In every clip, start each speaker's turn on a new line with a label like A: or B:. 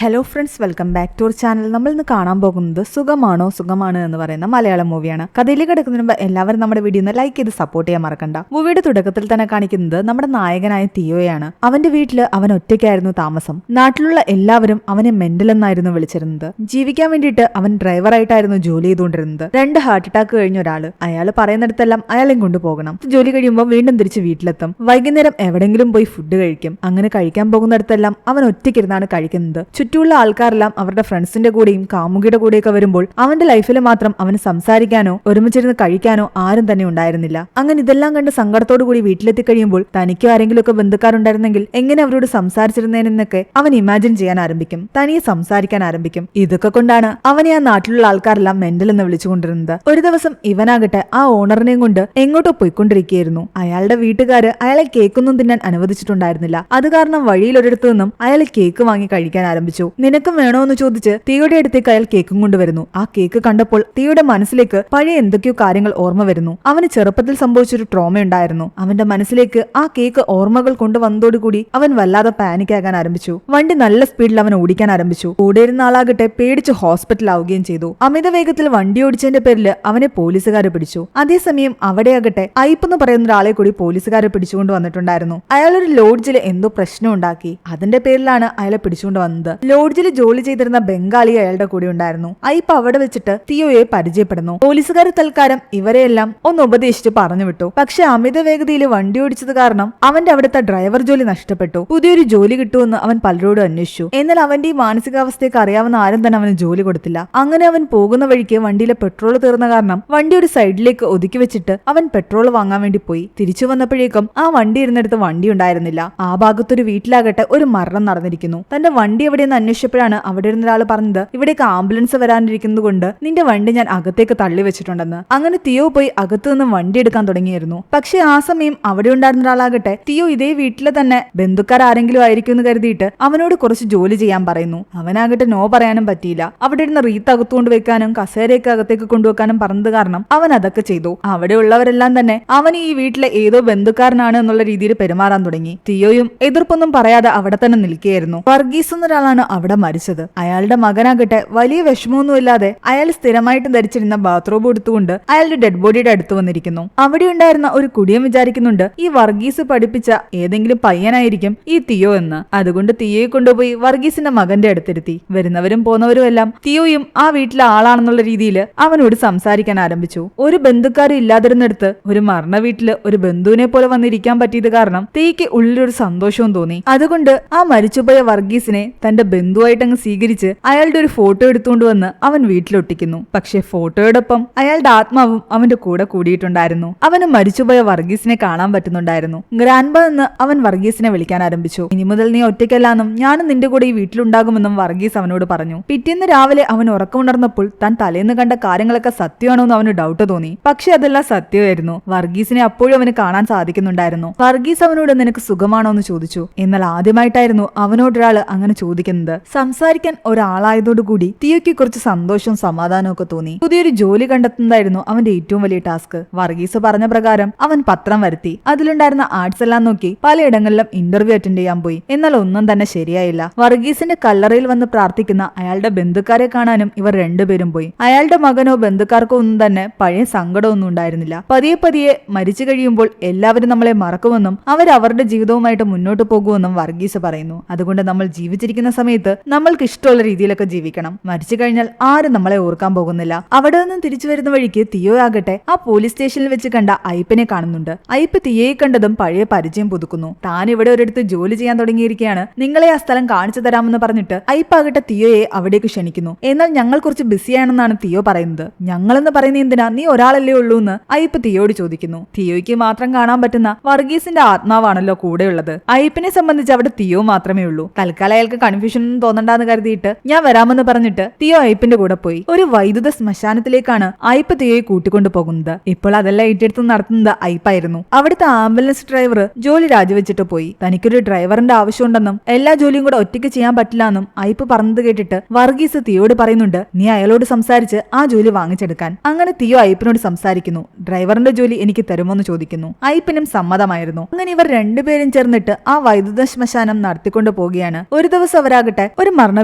A: Hello friends, welcome back to our channel. നമ്മൾ ഇന്ന് കാണാൻ പോകുന്നത് സുഖമാണ് എന്ന് പറയുന്ന മലയാളം മൂവിയാണ്. കഥയിലേക്ക് കിടക്കുന്നതിന് മുമ്പ് എല്ലാവരും നമ്മുടെ വീഡിയോ ഒന്ന് ലൈക്ക് ചെയ്ത് സപ്പോർട്ട് ചെയ്യാൻ മറക്കണ്ട. മൂവിയുടെ തുടക്കത്തിൽ തന്നെ കാണിക്കുന്നത് നമ്മുടെ നായകനായ തിയോയാണ്. അവന്റെ വീട്ടില് അവൻ ഒറ്റയ്ക്കായിരുന്നു താമസം. നാട്ടിലുള്ള എല്ലാവരും അവനെ മെന്റൽ എന്നായിരുന്നു വിളിച്ചിരുന്നത്. ജീവിക്കാൻ വേണ്ടിയിട്ട് അവൻ ഡ്രൈവറായിട്ടായിരുന്നു ജോലി ചെയ്തുകൊണ്ടിരുന്നത്. 2 ഹാർട്ട് അറ്റാക്ക് കഴിഞ്ഞ ഒരാള്. അയാൾ പറയുന്നിടത്തെല്ലാം അയാളെയും കൊണ്ടുപോകണം. ജോലി കഴിയുമ്പോൾ വീണ്ടും തിരിച്ച് വീട്ടിലെത്തും. വൈകുന്നേരം എവിടെങ്കിലും പോയി ഫുഡ് കഴിക്കും. അങ്ങനെ കഴിക്കാൻ പോകുന്നിടത്തെല്ലാം അവൻ ഒറ്റയ്ക്കിരുന്നാണ് കഴിക്കുന്നത്. ചുറ്റുമുള്ള ആൾക്കാരെല്ലാം അവരുടെ ഫ്രണ്ട്സിന്റെ കൂടെയും കാമുകിയുടെ കൂടെയൊക്കെ വരുമ്പോൾ അവന്റെ ലൈഫിൽ മാത്രം അവന് സംസാരിക്കാനോ ഒരുമിച്ചിരുന്ന് കഴിക്കാനോ ആരും തന്നെ ഉണ്ടായിരുന്നില്ല. അങ്ങനെ ഇതെല്ലാം കണ്ട് സങ്കടത്തോടു കൂടി വീട്ടിലെത്തി കഴിയുമ്പോൾ തനിക്ക് ആരെങ്കിലുമൊക്കെ ബന്ധുക്കാരുണ്ടായിരുന്നെങ്കിൽ എങ്ങനെ അവരോട് സംസാരിച്ചിരുന്നേനെന്നൊക്കെ അവൻ ഇമാജിൻ ചെയ്യാൻ ആരംഭിക്കും. തനിയെ സംസാരിക്കാൻ ആരംഭിക്കും. ഇതൊക്കെ കൊണ്ടാണ് അവനെ ആ നാട്ടിലുള്ള ആൾക്കാരെല്ലാം മെന്റൽ എന്ന് വിളിച്ചുകൊണ്ടിരുന്നത്. ഒരു ദിവസം ഇവനാകട്ടെ ആ ഓണറിനെയും കൊണ്ട് എങ്ങോട്ടോ പോയിക്കൊണ്ടിരിക്കുകയായിരുന്നു. അയാളുടെ വീട്ടുകാര് അയാളെ കേക്കൊന്നും തിന്നാൻ അനുവദിച്ചിട്ടുണ്ടായിരുന്നില്ല. അത് കാരണം വഴിയിൽ ഒരിടത്തു നിന്നും അയാൾ കേക്ക് വാങ്ങി കഴിക്കാൻ ആരംഭിച്ചു. നിനക്കും വേണോ എന്ന് ചോദിച്ച് തീയുടെ അടുത്തേക്ക് അയാൾ കേക്കും കൊണ്ടുവരുന്നു. ആ കേക്ക് കണ്ടപ്പോൾ തീയുടെ മനസ്സിലേക്ക് പഴയ എന്തൊക്കെയോ കാര്യങ്ങൾ ഓർമ്മ വരുന്നു. അവന് ചെറുപ്പത്തിൽ സംഭവിച്ചൊരു ട്രോമ ഉണ്ടായിരുന്നു. അവന്റെ മനസ്സിലേക്ക് ആ കേക്ക് ഓർമ്മകൾ കൊണ്ടുവന്നതോടുകൂടി അവൻ വല്ലാതെ പാനിക് ആകാൻ ആരംഭിച്ചു. വണ്ടി നല്ല സ്പീഡിൽ അവൻ ഓടിക്കാൻ ആരംഭിച്ചു. കൂടെ ഇരുന്ന ആളാകട്ടെ പേടിച്ച് ഹോസ്പിറ്റലാവുകയും ചെയ്തു. അമിത വേഗത്തിൽ വണ്ടി ഓടിച്ചതിന്റെ പേരിൽ അവനെ പോലീസുകാർ പിടിച്ചു. അതേസമയം അവിടെയാകട്ടെ ഐപ്പ് എന്ന് പറയുന്ന ഒരാളെ കൂടി പോലീസുകാർ പിടിച്ചുകൊണ്ട് വന്നിട്ടുണ്ടായിരുന്നു. അയാളൊരു ലോഡ്ജിൽ എന്തോ പ്രശ്നം ഉണ്ടാക്കി. അതിന്റെ പേരിലാണ് അയാളെ പിടിച്ചുകൊണ്ട് വന്നത്. ലോഡ്ജിൽ ജോലി ചെയ്തിരുന്ന ബംഗാളി അയാളുടെ കൂടെ ഉണ്ടായിരുന്നു. ഐപ്പ് അവിടെ വെച്ചിട്ട് തിയോയെ പരിചയപ്പെടുന്നു. പോലീസുകാർ തൽക്കാലം ഇവരെയെല്ലാം ഒന്ന് ഉപദേശിച്ച് പറഞ്ഞു വിട്ടു. പക്ഷെ അമിത വേഗതയിൽ വണ്ടി ഓടിച്ചത് കാരണം അവന്റെ അവിടുത്തെ ഡ്രൈവർ ജോലി നഷ്ടപ്പെട്ടു. പുതിയൊരു ജോലി കിട്ടുമെന്ന് അവൻ പലരോടും അന്വേഷിച്ചു. എന്നാൽ അവന്റെ ഈ മാനസികാവസ്ഥയൊക്കെ അറിയാവുന്ന ആരും തന്നെ അവന് ജോലി കൊടുത്തില്ല. അങ്ങനെ അവൻ പോകുന്ന വഴിക്ക് വണ്ടിയിലെ പെട്രോൾ തീർന്ന കാരണം വണ്ടി ഒരു സൈഡിലേക്ക് ഒതുക്കി വെച്ചിട്ട് അവൻ പെട്രോൾ വാങ്ങാൻ വേണ്ടി പോയി. തിരിച്ചു വന്നപ്പോഴേക്കും ആ വണ്ടി ഇരുന്നിടത്ത് വണ്ടി ഉണ്ടായിരുന്നില്ല. ആ ഭാഗത്തൊരു വീട്ടിലാകട്ടെ ഒരു മരണം നടന്നിരിക്കുന്നു. തന്റെ വണ്ടി എവിടെയെന്ന് അന്വേഷിച്ചപ്പോഴാണ് അവിടെ ഇരുന്ന ഒരാൾ പറഞ്ഞത്, ഇവിടേക്ക് ആംബുലൻസ് വരാനിരിക്കുന്നത് കൊണ്ട് നിന്റെ വണ്ടി ഞാൻ അകത്തേക്ക് തള്ളി വെച്ചിട്ടുണ്ടെന്ന്. അങ്ങനെ തിയോ പോയി അകത്തു നിന്നും വണ്ടി എടുക്കാൻ തുടങ്ങിയിരുന്നു. പക്ഷെ ആ സമയം അവിടെ ഉണ്ടായിരുന്ന ഒരാളാകട്ടെ തിയോ ഇതേ വീട്ടിലെ തന്നെ ബന്ധുക്കാർ ആരെങ്കിലും ആയിരിക്കും എന്ന് കരുതിയിട്ട് അവനോട് കുറച്ച് ജോലി ചെയ്യാൻ പറയുന്നു. അവനാകട്ടെ നോ പറയാനും പറ്റിയില്ല. അവിടെ ഇരുന്ന റീത്ത് അകത്തു കൊണ്ടുവെക്കാനും കസേരയൊക്കെ അകത്തേക്ക് കൊണ്ടുവെക്കാനും പറഞ്ഞത് കാരണം അവൻ അതൊക്കെ ചെയ്തു. അവിടെ ഉള്ളവരെല്ലാം തന്നെ അവൻ ഈ വീട്ടിലെ ഏതോ ബന്ധുക്കാരനാണ് എന്നുള്ള രീതിയിൽ പെരുമാറാൻ തുടങ്ങി. തിയോയും എതിർപ്പൊന്നും പറയാതെ അവിടെ തന്നെ നിൽക്കുകയായിരുന്നു. വർഗീസ് എന്നൊരാളാണ് അവിടെ മരിച്ചത്. അയാളുടെ മകനാകട്ടെ വലിയ വിഷമമൊന്നുമില്ലാതെ അയാൾ സ്ഥിരമായിട്ട് ധരിച്ചിരുന്ന ബാത്റൂം എടുത്തുകൊണ്ട് അയാളുടെ ഡെഡ് ബോഡിയുടെ അടുത്ത് വന്നിരിക്കുന്നു. അവിടെ ഉണ്ടായിരുന്ന ഒരു കുടിയൻ വിചാരിക്കുന്നുണ്ട് ഈ വർഗീസ് പഠിപ്പിച്ച ഏതെങ്കിലും പയ്യനായിരിക്കും ഈ തിയോ എന്ന്. അതുകൊണ്ട് തിയോയെ കൊണ്ടുപോയി വർഗീസിന്റെ മകന്റെ അടുത്തിരുത്തി. വരുന്നവരും പോന്നവരും എല്ലാം തിയോയും ആ വീട്ടിലെ ആളാണെന്നുള്ള രീതിയിൽ അവനോട് സംസാരിക്കാൻ ആരംഭിച്ചു. ഒരു ബന്ധുക്കാരും ഇല്ലാതിരുന്നിടത്ത് ഒരു മരണ വീട്ടില് ഒരു ബന്ധുവിനെ പോലെ വന്നിരിക്കാൻ പറ്റിയത് കാരണം തീയ്ക്ക് ഉള്ളിലൊരു സന്തോഷവും തോന്നി. അതുകൊണ്ട് ആ മരിച്ചുപോയ വർഗീസിനെ തന്റെ ബന്ധുവായിട്ട് അങ്ങ് സ്വീകരിച്ച് അയാളുടെ ഒരു ഫോട്ടോ എടുത്തുകൊണ്ട് വന്ന് അവൻ വീട്ടിലൊട്ടിക്കുന്നു. പക്ഷെ ഫോട്ടോയോടൊപ്പം അയാളുടെ ആത്മാവും അവന്റെ കൂടെ കൂടിയിട്ടുണ്ടായിരുന്നു. അവന് മരിച്ചുപോയ വർഗീസിനെ കാണാൻ പറ്റുന്നുണ്ടായിരുന്നു. ഗ്രാൻഡ്പ എന്ന് അവൻ വർഗീസിനെ വിളിക്കാൻ ആരംഭിച്ചു. ഇനി മുതൽ നീ ഒറ്റയ്ക്കല്ലാന്നും ഞാനും നിന്റെ കൂടെ ഈ വീട്ടിലുണ്ടാകുമെന്നും വർഗീസ് അവനോട് പറഞ്ഞു. പിറ്റേന്ന് രാവിലെ അവൻ ഉറക്കമുണർന്നപ്പോൾ താൻ തലേന്ന് കണ്ട കാര്യങ്ങളൊക്കെ സത്യമാണോ എന്ന് അവന് ഡൗട്ട് തോന്നി. പക്ഷെ അതെല്ലാം സത്യമായിരുന്നു. വർഗീസിനെ അപ്പോഴും അവന് കാണാൻ സാധിക്കുന്നുണ്ടായിരുന്നു. വർഗീസ് അവനോട് നിനക്ക് സുഖമാണോ എന്ന് ചോദിച്ചു. എന്നാൽ ആദ്യമായിട്ടായിരുന്നു അവനോടൊരാള് അങ്ങനെ ചോദിക്കുന്നത്. സംസാരിക്കാൻ ഒരാളായതോടുകൂടി തിയോയ്ക്ക് കുറച്ച് സന്തോഷവും സമാധാനവും ഒക്കെ തോന്നി. പുതിയൊരു ജോലി കണ്ടെത്തുന്നതായിരുന്നു അവന്റെ ഏറ്റവും വലിയ ടാസ്ക്. വർഗീസ് പറഞ്ഞ പ്രകാരം അവൻ പത്രം വരുത്തി. അതിലുണ്ടായിരുന്ന ആർട്സ് എല്ലാം നോക്കി പലയിടങ്ങളിലും ഇന്റർവ്യൂ അറ്റൻഡ് ചെയ്യാൻ പോയി. എന്നാൽ ഒന്നും തന്നെ ശരിയായില്ല. വർഗീസിന്റെ കല്ലറയിൽ വന്ന് പ്രാർത്ഥിക്കുന്ന അയാളുടെ ബന്ധുക്കാരെ കാണാനും ഇവർ രണ്ടുപേരും പോയി. അയാളുടെ മകനോ ബന്ധുക്കാർക്കോ ഒന്നും തന്നെ പഴയ സങ്കടമൊന്നും ഉണ്ടായിരുന്നില്ല. പതിയെ പതിയെ മരിച്ചു കഴിയുമ്പോൾ എല്ലാവരും നമ്മളെ മറക്കുമെന്നും അവരവരുടെ ജീവിതവുമായിട്ട് മുന്നോട്ട് പോകുമെന്നും വർഗീസ് പറയുന്നു. അതുകൊണ്ട് നമ്മൾ ജീവിച്ചിരിക്കുന്ന സമയത്ത് നമ്മൾക്ക് ഇഷ്ടമുള്ള രീതിയിലൊക്കെ ജീവിക്കണം. മരിച്ചു കഴിഞ്ഞാൽ ആരും നമ്മളെ ഓർക്കാൻ പോകുന്നില്ല. അവിടെ നിന്നും തിരിച്ചു വരുന്ന വഴിക്ക് തിയോ ആകട്ടെ ആ പോലീസ് സ്റ്റേഷനിൽ വെച്ച് കണ്ട ഐപ്പിനെ കാണുന്നുണ്ട്. ഐപ്പ് തിയോയെ കണ്ടതും പഴയ പരിചയം പുതുക്കുന്നു. താൻ ഇവിടെ ഒരിടത്ത് ജോലി ചെയ്യാൻ തുടങ്ങിയിരിക്കുകയാണ്, നിങ്ങളെ ആ സ്ഥലം കാണിച്ചു തരാമെന്ന് പറഞ്ഞിട്ട് ഐപ്പ് ആകട്ടെ തിയോയെ അവിടേക്ക് ക്ഷണിക്കുന്നു. എന്നാൽ ഞങ്ങൾ കുറച്ച് ബിസിയാണെന്നാണ് തിയോ പറയുന്നത്. ഞങ്ങളെന്ന് പറയുന്ന എന്തിനാ, നീ ഒരാളല്ലേ ഉള്ളൂ എന്ന് ഐപ്പ് തിയോയോട് ചോദിക്കുന്നു. തിയോയ്ക്ക് മാത്രം കാണാൻ പറ്റുന്ന വർഗീസിന്റെ ആത്മാവാണല്ലോ കൂടെയുള്ളത്. ഐപ്പിനെ സംബന്ധിച്ച് അവിടെ തിയോ മാത്രമേ ഉള്ളൂ. തൽക്കാലം അയാൾക്ക് കൺഫ്യൂഷൻ ഒന്നും തോന്നണ്ടെന്ന് കരുതിയിട്ട് ഞാൻ വരാമെന്ന് പറഞ്ഞിട്ട് തിയോ ഐപ്പിന്റെ കൂടെ പോയി. ഒരു വൈദ്യുത ശ്മശാനത്തിലേക്കാണ് ഐപ്പ് തിയോയെ കൂട്ടിക്കൊണ്ടു പോകുന്നത്. ഇപ്പോൾ അതെല്ലാം ഏറ്റെടുത്ത് നടത്തുന്നത് ഐപ്പായിരുന്നു. അവിടുത്തെ ആംബുലൻസ് ഡ്രൈവർ ജോലി രാജിവെച്ചിട്ട് പോയി. തനിക്കൊരു ഡ്രൈവറിന്റെ ആവശ്യമുണ്ടെന്നും എല്ലാ ജോലിയും കൂടെ ഒറ്റയ്ക്ക് ചെയ്യാൻ പറ്റില്ല എന്നും ഐപ്പ് പറഞ്ഞത് കേട്ടിട്ട് വർഗീസ് തിയോട് പറയുന്നുണ്ട്, നീ അയാളോട് സംസാരിച്ച് ആ ജോലി വാങ്ങിച്ചെടുക്കാൻ. അങ്ങനെ തിയോ ഐപ്പിനോട് സംസാരിക്കുന്നു. ഡ്രൈവറിന്റെ ജോലി എനിക്ക് തരുമോ എന്ന് ചോദിക്കുന്നു. ഐപ്പിനും സമ്മതമായിരുന്നു. അങ്ങനെ ഇവർ രണ്ടുപേരും ചേർന്നിട്ട് ആ വൈദ്യുത ശ്മശാനം നടത്തിക്കൊണ്ടു പോവുകയാണ്. ഒരു ദിവസം അവരാകട്ടെ ആകട്ടെ ഒരു മരണ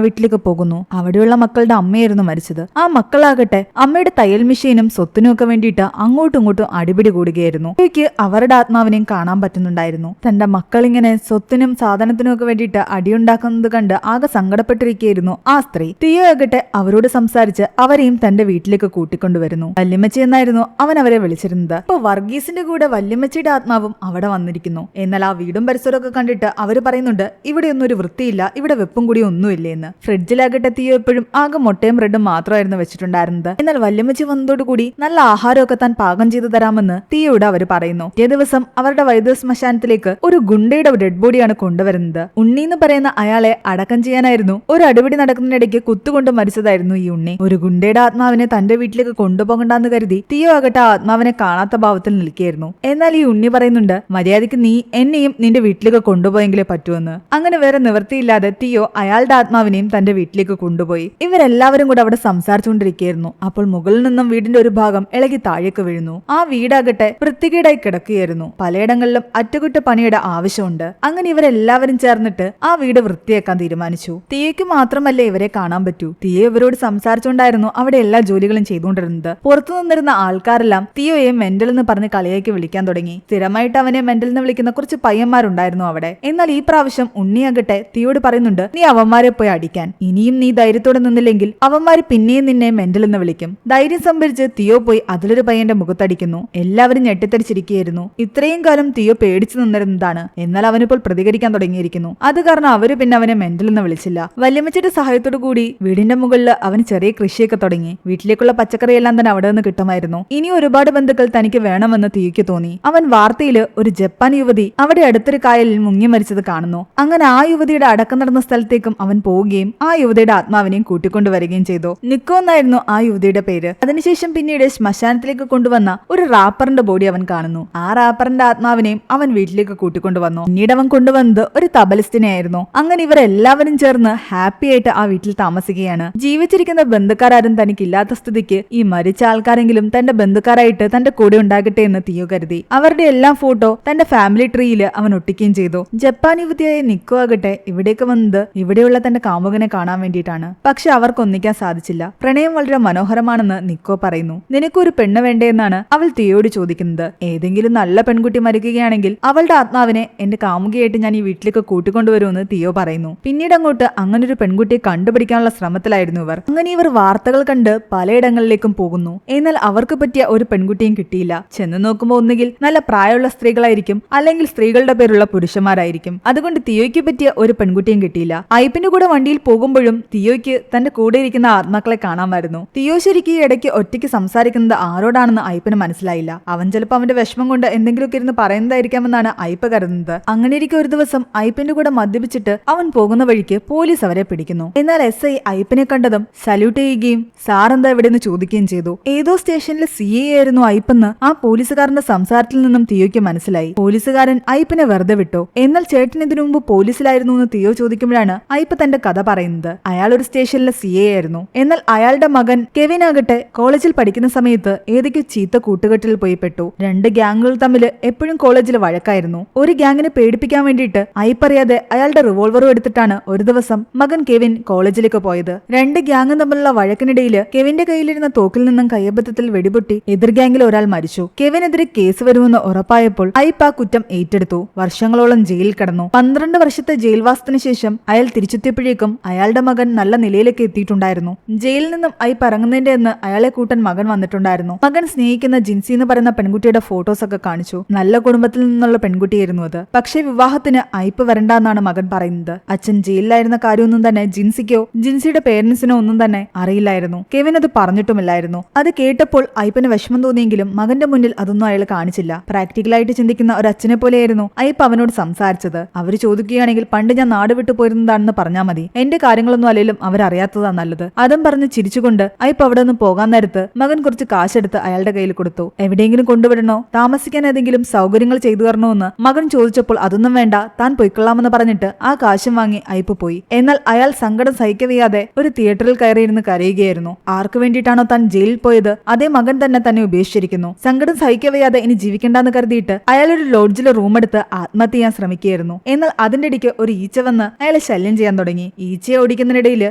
A: വീട്ടിലേക്ക് പോകുന്നു. അവിടെയുള്ള മക്കളുടെ അമ്മയായിരുന്നു മരിച്ചത്. ആ മക്കളാകട്ടെ അമ്മയുടെ തയ്യൽ മെഷീനും സ്വത്തിനും ഒക്കെ വേണ്ടിയിട്ട് അങ്ങോട്ടും ഇങ്ങോട്ടും അടിപിടി കൂടുകയായിരുന്നു. തിയോയ്ക്ക് അവരുടെ ആത്മാവിനെയും കാണാൻ പറ്റുന്നുണ്ടായിരുന്നു. തന്റെ മക്കൾ ഇങ്ങനെ സ്വത്തിനും സാധനത്തിനും ഒക്കെ വേണ്ടിയിട്ട് അടിയുണ്ടാക്കുന്നത് കണ്ട് ആകെ സങ്കടപ്പെട്ടിരിക്കുകയായിരുന്നു ആ സ്ത്രീ. തിയോ ആകട്ടെ അവരോട് സംസാരിച്ച് അവരെയും തന്റെ വീട്ടിലേക്ക് കൂട്ടിക്കൊണ്ടുവരുന്നു. വല്യമ്മച്ചി എന്നായിരുന്നു അവൻ അവരെ വിളിച്ചിരുന്നത്. ഇപ്പൊ വർഗീസിന്റെ കൂടെ വല്യമ്മച്ചിയുടെ ആത്മാവും അവിടെ വന്നിരിക്കുന്നു. എന്നാൽ ആ വീടും പരിസരവും ഒക്കെ കണ്ടിട്ട് അവര് പറയുന്നുണ്ട് ഇവിടെ ഒന്നും ഒരു വൃത്തിയില്ല, ഇവിടെ വെപ്പും കൂടി ഒന്നുമില്ലേ എന്ന്. ഫ്രിഡ്ജിലാകട്ടെ തിയോ എപ്പോഴും ആകെ മുട്ടയും ബ്രെഡും മാത്രമായിരുന്നു വെച്ചിട്ടുണ്ടായിരുന്നത്. എന്നാൽ വല്യമ്മച്ചി വന്നതോടുകൂടി നല്ല ആഹാരമൊക്കെ താൻ പാകം ചെയ്തു തരാമെന്ന് തിയോയോട് അവർ പറയുന്നു. പിറ്റേ ദിവസം അവരുടെ വൈദ്യുത ശ്മശാനത്തിലേക്ക് ഒരു ഗുണ്ടയുടെ ഡെഡ് ബോഡിയാണ് കൊണ്ടുവരുന്നത്. ഉണ്ണി എന്ന് പറയുന്ന അയാളെ അടക്കം ചെയ്യാനായിരുന്നു ഒരു അടിപിടി നടക്കുന്നതിനിടയ്ക്ക് കുത്തുകൊണ്ട് മരിച്ചതായിരുന്നു ഈ ഉണ്ണി. ഒരു ഗുണ്ടയുടെ ആത്മാവിനെ തന്റെ വീട്ടിലേക്ക് കൊണ്ടുപോകണ്ടെന്ന് കരുതി തിയോ ആകട്ടെ ആ ആത്മാവിനെ കാണാത്ത ഭാവത്തിൽ നിൽക്കുകയായിരുന്നു. എന്നാൽ ഈ ഉണ്ണി പറയുന്നുണ്ട് മര്യാദയ്ക്ക് നീ എന്നെയും നിന്റെ വീട്ടിലേക്ക് കൊണ്ടുപോയെങ്കിലേ പറ്റുമെന്ന്. അങ്ങനെ വേറെ നിവൃത്തിയില്ലാതെ തിയോ അയാളുടെ ആത്മാവിനെയും തന്റെ വീട്ടിലേക്ക് കൊണ്ടുപോയി. ഇവരെല്ലാവരും കൂടെ അവിടെ സംസാരിച്ചുകൊണ്ടിരിക്കുകയായിരുന്നു. അപ്പോൾ മുകളിൽ നിന്നും വീടിന്റെ ഒരു ഭാഗം ഇളകി താഴേക്ക് വീഴുന്നു. ആ വീടാകട്ടെ വൃത്തികേടായി കിടക്കുകയായിരുന്നു. പലയിടങ്ങളിലും അറ്റകുറ്റപ്പണിയുടെ ആവശ്യമുണ്ട്. അങ്ങനെ ഇവരെല്ലാവരും ചേർന്നിട്ട് ആ വീട് വൃത്തിയാക്കാൻ തീരുമാനിച്ചു. തിയോയ്ക്ക് മാത്രമല്ലേ ഇവരെ കാണാൻ പറ്റൂ. തിയോ ഇവരോട് സംസാരിച്ചുകൊണ്ടായിരുന്നു അവിടെ എല്ലാ ജോലികളും ചെയ്തുകൊണ്ടിരുന്നത്. പുറത്തു നിന്നിരുന്ന ആൾക്കാരെല്ലാം തിയോയെ മെന്റൽ എന്ന് പറഞ്ഞ് കളിയാക്കി വിളിക്കാൻ തുടങ്ങി. സ്ഥിരമായിട്ട് അവനെ മെന്റൽ എന്ന് വിളിക്കുന്ന കുറച്ച് പയ്യന്മാരുണ്ടായിരുന്നു അവിടെ. എന്നാൽ ഈ പ്രാവശ്യം ഉണ്ണിയാകട്ടെ തിയോട് പറയുന്നുണ്ട് നീ അവന്മാരെ പോയി അടിക്കാൻ. ഇനിയും നീ ധൈര്യത്തോടെ നിന്നില്ലെങ്കിൽ അവന്മാര് പിന്നെയും നിന്നെ മെന്റൽ എന്ന് വിളിക്കും. ധൈര്യം സംഭരിച്ച് തിയോ പോയി അതിലൊരു പയ്യന്റെ മുഖത്തടിക്കുന്നു. എല്ലാവരും ഞെട്ടിത്തരിച്ചിരിക്കുകയായിരുന്നു. ഇത്രയും കാലം തിയോ പേടിച്ചു നിന്നിരുന്നതാണ്. എന്നാൽ അവനിപ്പോൾ പ്രതികരിക്കാൻ തുടങ്ങിയിരിക്കുന്നു. അത് കാരണം അവര് പിന്നെ അവനെ മെന്റൽ എന്ന് വിളിച്ചില്ല. വല്യമ്മച്ചിയുടെ സഹായത്തോടു കൂടി വീടിന്റെ മുകളിൽ അവന് ചെറിയ കൃഷിയൊക്കെ തുടങ്ങി. വീട്ടിലേക്കുള്ള പച്ചക്കറിയെല്ലാം തന്നെ അവിടെ നിന്ന് കിട്ടുമായിരുന്നു. ഇനി ഒരുപാട് ബന്ധുക്കൾ തനിക്ക് വേണമെന്ന് തിയോയ്ക്ക് തോന്നി. അവൻ വാർത്തയില് ഒരു ജപ്പാൻ യുവതി അവിടെ അടുത്തൊരു കായലിൽ മുങ്ങി മരിച്ചത് കാണുന്നു. അങ്ങനെ ആ യുവതിയുടെ അടക്കം നടന്ന സ്ഥലത്തേക്കും അവൻ പോവുകയും ആ യുവതിയുടെ ആത്മാവിനെയും കൂട്ടിക്കൊണ്ടുവരികയും ചെയ്തു. നിക്കോ എന്നായിരുന്നു ആ യുവതിയുടെ പേര്. അതിനുശേഷം പിന്നീട് ശ്മശാനത്തിലേക്ക് കൊണ്ടുവന്ന ഒരു റാപ്പറിന്റെ ബോഡി അവൻ കാണുന്നു. ആ റാപ്പറിന്റെ ആത്മാവിനെയും അവൻ വീട്ടിലേക്ക് കൂട്ടിക്കൊണ്ടുവന്നു. പിന്നീട് അവൻ കൊണ്ടുവന്നത് ഒരു തബലിസ്റ്റിനെയായിരുന്നു. അങ്ങനെ ഇവരെല്ലാവരും ചേർന്ന് ഹാപ്പി ആയിട്ട് ആ വീട്ടിൽ താമസിക്കുകയാണ്. ജീവിച്ചിരിക്കുന്ന ബന്ധുക്കാരും തനിക്കില്ലാത്ത സ്ഥിതിക്ക് ഈ മരിച്ച ആൾക്കാരെങ്കിലും തന്റെ ബന്ധുക്കാരായിട്ട് തന്റെ കൂടെ ഉണ്ടാകട്ടെ എന്ന് തിയോ കരുതി. അവരുടെ എല്ലാം ഫോട്ടോ തന്റെ ഫാമിലി ട്രീയിൽ അവൻ ഒട്ടിക്കുകയും ചെയ്തു. ജപ്പാൻ യുവതിയായ നിക്കോ ആകട്ടെ ഇവിടേക്ക് വന്നത് ഇവിടെയുള്ള തന്റെ കാമുകനെ കാണാൻ വേണ്ടിയിട്ടാണ്. പക്ഷെ അവർക്ക് ഒന്നിക്കാൻ സാധിച്ചില്ല. പ്രണയം വളരെ മനോഹരമാണെന്ന് നിക്കോ പറയുന്നു. നിനക്കൊരു പെണ്ണ് വേണ്ടേ എന്നാണ് അവൾ തിയോയോട് ചോദിക്കുന്നത്. ഏതെങ്കിലും നല്ല പെൺകുട്ടി മരിക്കുകയാണെങ്കിൽ അവളുടെ ആത്മാവിനെ എന്റെ കാമുകയായിട്ട് ഞാൻ ഈ വീട്ടിലേക്ക് കൂട്ടിക്കൊണ്ടുവരുമെന്ന് തിയോ പറയുന്നു. പിന്നീട് അങ്ങോട്ട് അങ്ങനൊരു പെൺകുട്ടിയെ കണ്ടുപിടിക്കാനുള്ള ശ്രമത്തിലായിരുന്നു ഇവർ. അങ്ങനെ ഇവർ വാർത്തകൾ കണ്ട് പലയിടങ്ങളിലേക്കും പോകുന്നു. എന്നാൽ അവർക്ക് പറ്റിയ ഒരു പെൺകുട്ടിയും കിട്ടിയില്ല. ചെന്ന് നോക്കുമ്പോൾ ഒന്നുകിൽ നല്ല പ്രായമുള്ള സ്ത്രീകളായിരിക്കും, അല്ലെങ്കിൽ സ്ത്രീകളുടെ പേരുള്ള പുരുഷന്മാരായിരിക്കും. അതുകൊണ്ട് തിയോയ്ക്ക് പറ്റിയ ഒരു പെൺകുട്ടിയും കിട്ടിയില്ല. ഐപ്പിന്റെ കൂടെ വണ്ടിയിൽ പോകുമ്പോഴും തിയോയ്ക്ക് തന്റെ കൂടെ ഇരിക്കുന്ന ആത്മാക്കളെ കാണാമായിരുന്നു. തിയോ ശരിക്കും ഈ ഇടയ്ക്ക് ഒറ്റയ്ക്ക് സംസാരിക്കുന്നത് ആരോടാണെന്ന് ഐപ്പിന് മനസ്സിലായില്ല. അവൻ ചിലപ്പോൾ അവന്റെ വിഷമം കൊണ്ട് എന്തെങ്കിലുമൊക്കെ ഇരുന്ന് പറയുന്നതായിരിക്കാമെന്നാണ് ഐപ്പ് കരുതുന്നത്. അങ്ങനെ ഇരിക്കെ ഒരു ദിവസം ഐപ്പിന്റെ കൂടെ മദ്യപിച്ചിട്ട് അവൻ പോകുന്ന വഴിക്ക് പോലീസ് അവരെ പിടിക്കുന്നു. എന്നാൽ SI ഐപ്പിനെ കണ്ടതും സല്യൂട്ട് ചെയ്യുകയും സാർ എന്താ എവിടെയെന്ന് ചോദിക്കുകയും ചെയ്തു. ഏതോ സ്റ്റേഷനിലെ CA ആയിരുന്നു ഐപ്പെന്ന് ആ പോലീസുകാരന്റെ സംസാരത്തിൽ നിന്നും തിയോയ്ക്ക് മനസ്സിലായി. പോലീസുകാരൻ ഐപ്പിനെ വെറുതെ വിട്ടു. എന്നാൽ ചേട്ടൻ ഇതിനു മുമ്പ് പോലീസിലായിരുന്നു എന്ന് തിയോ ചോദിക്കുമ്പോഴാണ് ഐപ്പ് തന്റെ കഥ പറയുന്നത്. അയാൾ ഒരു സ്റ്റേഷനിലെ CA ആയിരുന്നു. എന്നാൽ അയാളുടെ മകൻ കെവിൻ ആകട്ടെ കോളേജിൽ പഠിക്കുന്ന സമയത്ത് ഏതൊക്കെ ചീത്ത കൂട്ടുകെട്ടിൽ പോയി പെട്ടു. രണ്ട് ഗ്യാങ്ങുകൾ തമ്മിൽ എപ്പോഴും കോളേജിൽ വഴക്കായിരുന്നു. ഒരു ഗ്യാങ്ങിനെ പേടിപ്പിക്കാൻ വേണ്ടിയിട്ട് ഐപ്പറിയാതെ അയാളുടെ റിവോൾവറും എടുത്തിട്ടാണ് ഒരു ദിവസം മകൻ കെവിൻ കോളേജിലേക്ക് പോയത്. രണ്ട് ഗ്യാങ്ങും തമ്മിലുള്ള വഴക്കിനിടയിൽ കെവിന്റെ കയ്യിലിരുന്ന തോക്കിൽ നിന്നും കയ്യബദ്ധത്തിൽ വെടിപൊട്ടി എതിർ ഗ്യാങ്ങിൽ ഒരാൾ മരിച്ചു. കെവിനെതിരെ കേസ് വരുമെന്ന് ഉറപ്പായപ്പോൾ ഐപ്പ് ആ കുറ്റം ഏറ്റെടുത്തു. വർഷങ്ങളോളം ജയിലിൽ കിടന്നു. 12 വർഷത്തെ ജയിൽവാസത്തിന് ശേഷം അയാൾ തിരിച്ചെത്തിയപ്പോഴേക്കും അയാളുടെ മകൻ നല്ല നിലയിലേക്ക് എത്തിയിട്ടുണ്ടായിരുന്നു. ജയിലിൽ നിന്നും ഐപ്പ് ഇറങ്ങുന്നതിന്റെ എന്ന് അയാളെ കൂട്ടൻ മകൻ വന്നിട്ടുണ്ടായിരുന്നു. മകൻ സ്നേഹിക്കുന്ന ജിൻസി എന്ന് പറയുന്ന പെൺകുട്ടിയുടെ ഫോട്ടോസ് ഒക്കെ കാണിച്ചു. നല്ല കുടുംബത്തിൽ നിന്നുള്ള പെൺകുട്ടിയായിരുന്നു അത്. പക്ഷേ വിവാഹത്തിന് ഐപ്പ് വരണ്ടെന്നാണ് മകൻ പറയുന്നത്. അച്ഛൻ ജയിലിലായിരുന്ന കാര്യമൊന്നും തന്നെ ജിൻസിക്കോ ജിൻസിയുടെ പേരൻസിനോ ഒന്നും തന്നെ അറിയില്ലായിരുന്നു. കെവിൻ അത് പറഞ്ഞിട്ടുമില്ലായിരുന്നു. അത് കേട്ടപ്പോൾ ഐപ്പിന് വിഷമം തോന്നിയെങ്കിലും മകന്റെ മുന്നിൽ അതൊന്നും അയാൾ കാണിച്ചില്ല. പ്രാക്ടിക്കലായിട്ട് ചിന്തിക്കുന്ന ഒരു അച്ഛനെ പോലെയായിരുന്നു ഐപ്പ് അവനോട് സംസാരിച്ചത്. അവര് ചോദിക്കുകയാണെങ്കിൽ പണ്ട് ഞാൻ നാട് വിട്ടു പോയിരുന്നതാണെന്ന് പറഞ്ഞാൽ മതി, എന്റെ കാര്യങ്ങളൊന്നും അല്ലെങ്കിലും അവരറിയാത്തതാ നല്ലത്. അതും പറഞ്ഞ് ചിരിച്ചുകൊണ്ട് ഐപ്പ് അവിടെ നിന്ന് പോകാൻ നേരത്ത് മകൻ കുറച്ച് കാശെടുത്ത് അയാളുടെ കയ്യിൽ കൊടുത്തു. എവിടെയെങ്കിലും കൊണ്ടുവിടണോ, താമസിക്കാൻ ഏതെങ്കിലും സൗകര്യങ്ങൾ ചെയ്തു തരണോന്ന് മകൻ ചോദിച്ചപ്പോൾ അതൊന്നും വേണ്ട, താൻ പൊയ്ക്കൊള്ളാമെന്ന് പറഞ്ഞിട്ട് ആ കാശും വാങ്ങി ഐപ്പ് പോയി. എന്നാൽ അയാൾ സങ്കടം സഹിക്കവയ്യാതെ ഒരു തിയേറ്ററിൽ കയറിയിരുന്ന് കരയുകയായിരുന്നു. ആർക്കു വേണ്ടിയിട്ടാണോ താൻ ജയിലിൽ പോയത് അതേ മകൻ തന്നെ ഉപേക്ഷിച്ചിരിക്കുന്നു. സങ്കടം സഹിക്കവയ്യാതെ ഇനി ജീവിക്കണ്ടെന്ന് കരുതിയിട്ട് അയാൾ ഒരു ലോഡ്ജിലെ റൂം എടുത്ത് ആത്മഹത്യ ചെയ്യാൻ ശ്രമിക്കുകയായിരുന്നു. എന്നാൽ അതിന്റെ ഇടയ്ക്ക് ഒരു ഈച്ച വന്ന് അയാളെ ശല്യം ശല്യം ചെയ്യാൻ തുടങ്ങി. ഈച്ചയെ ഓടിക്കുന്നതിനിടയിൽ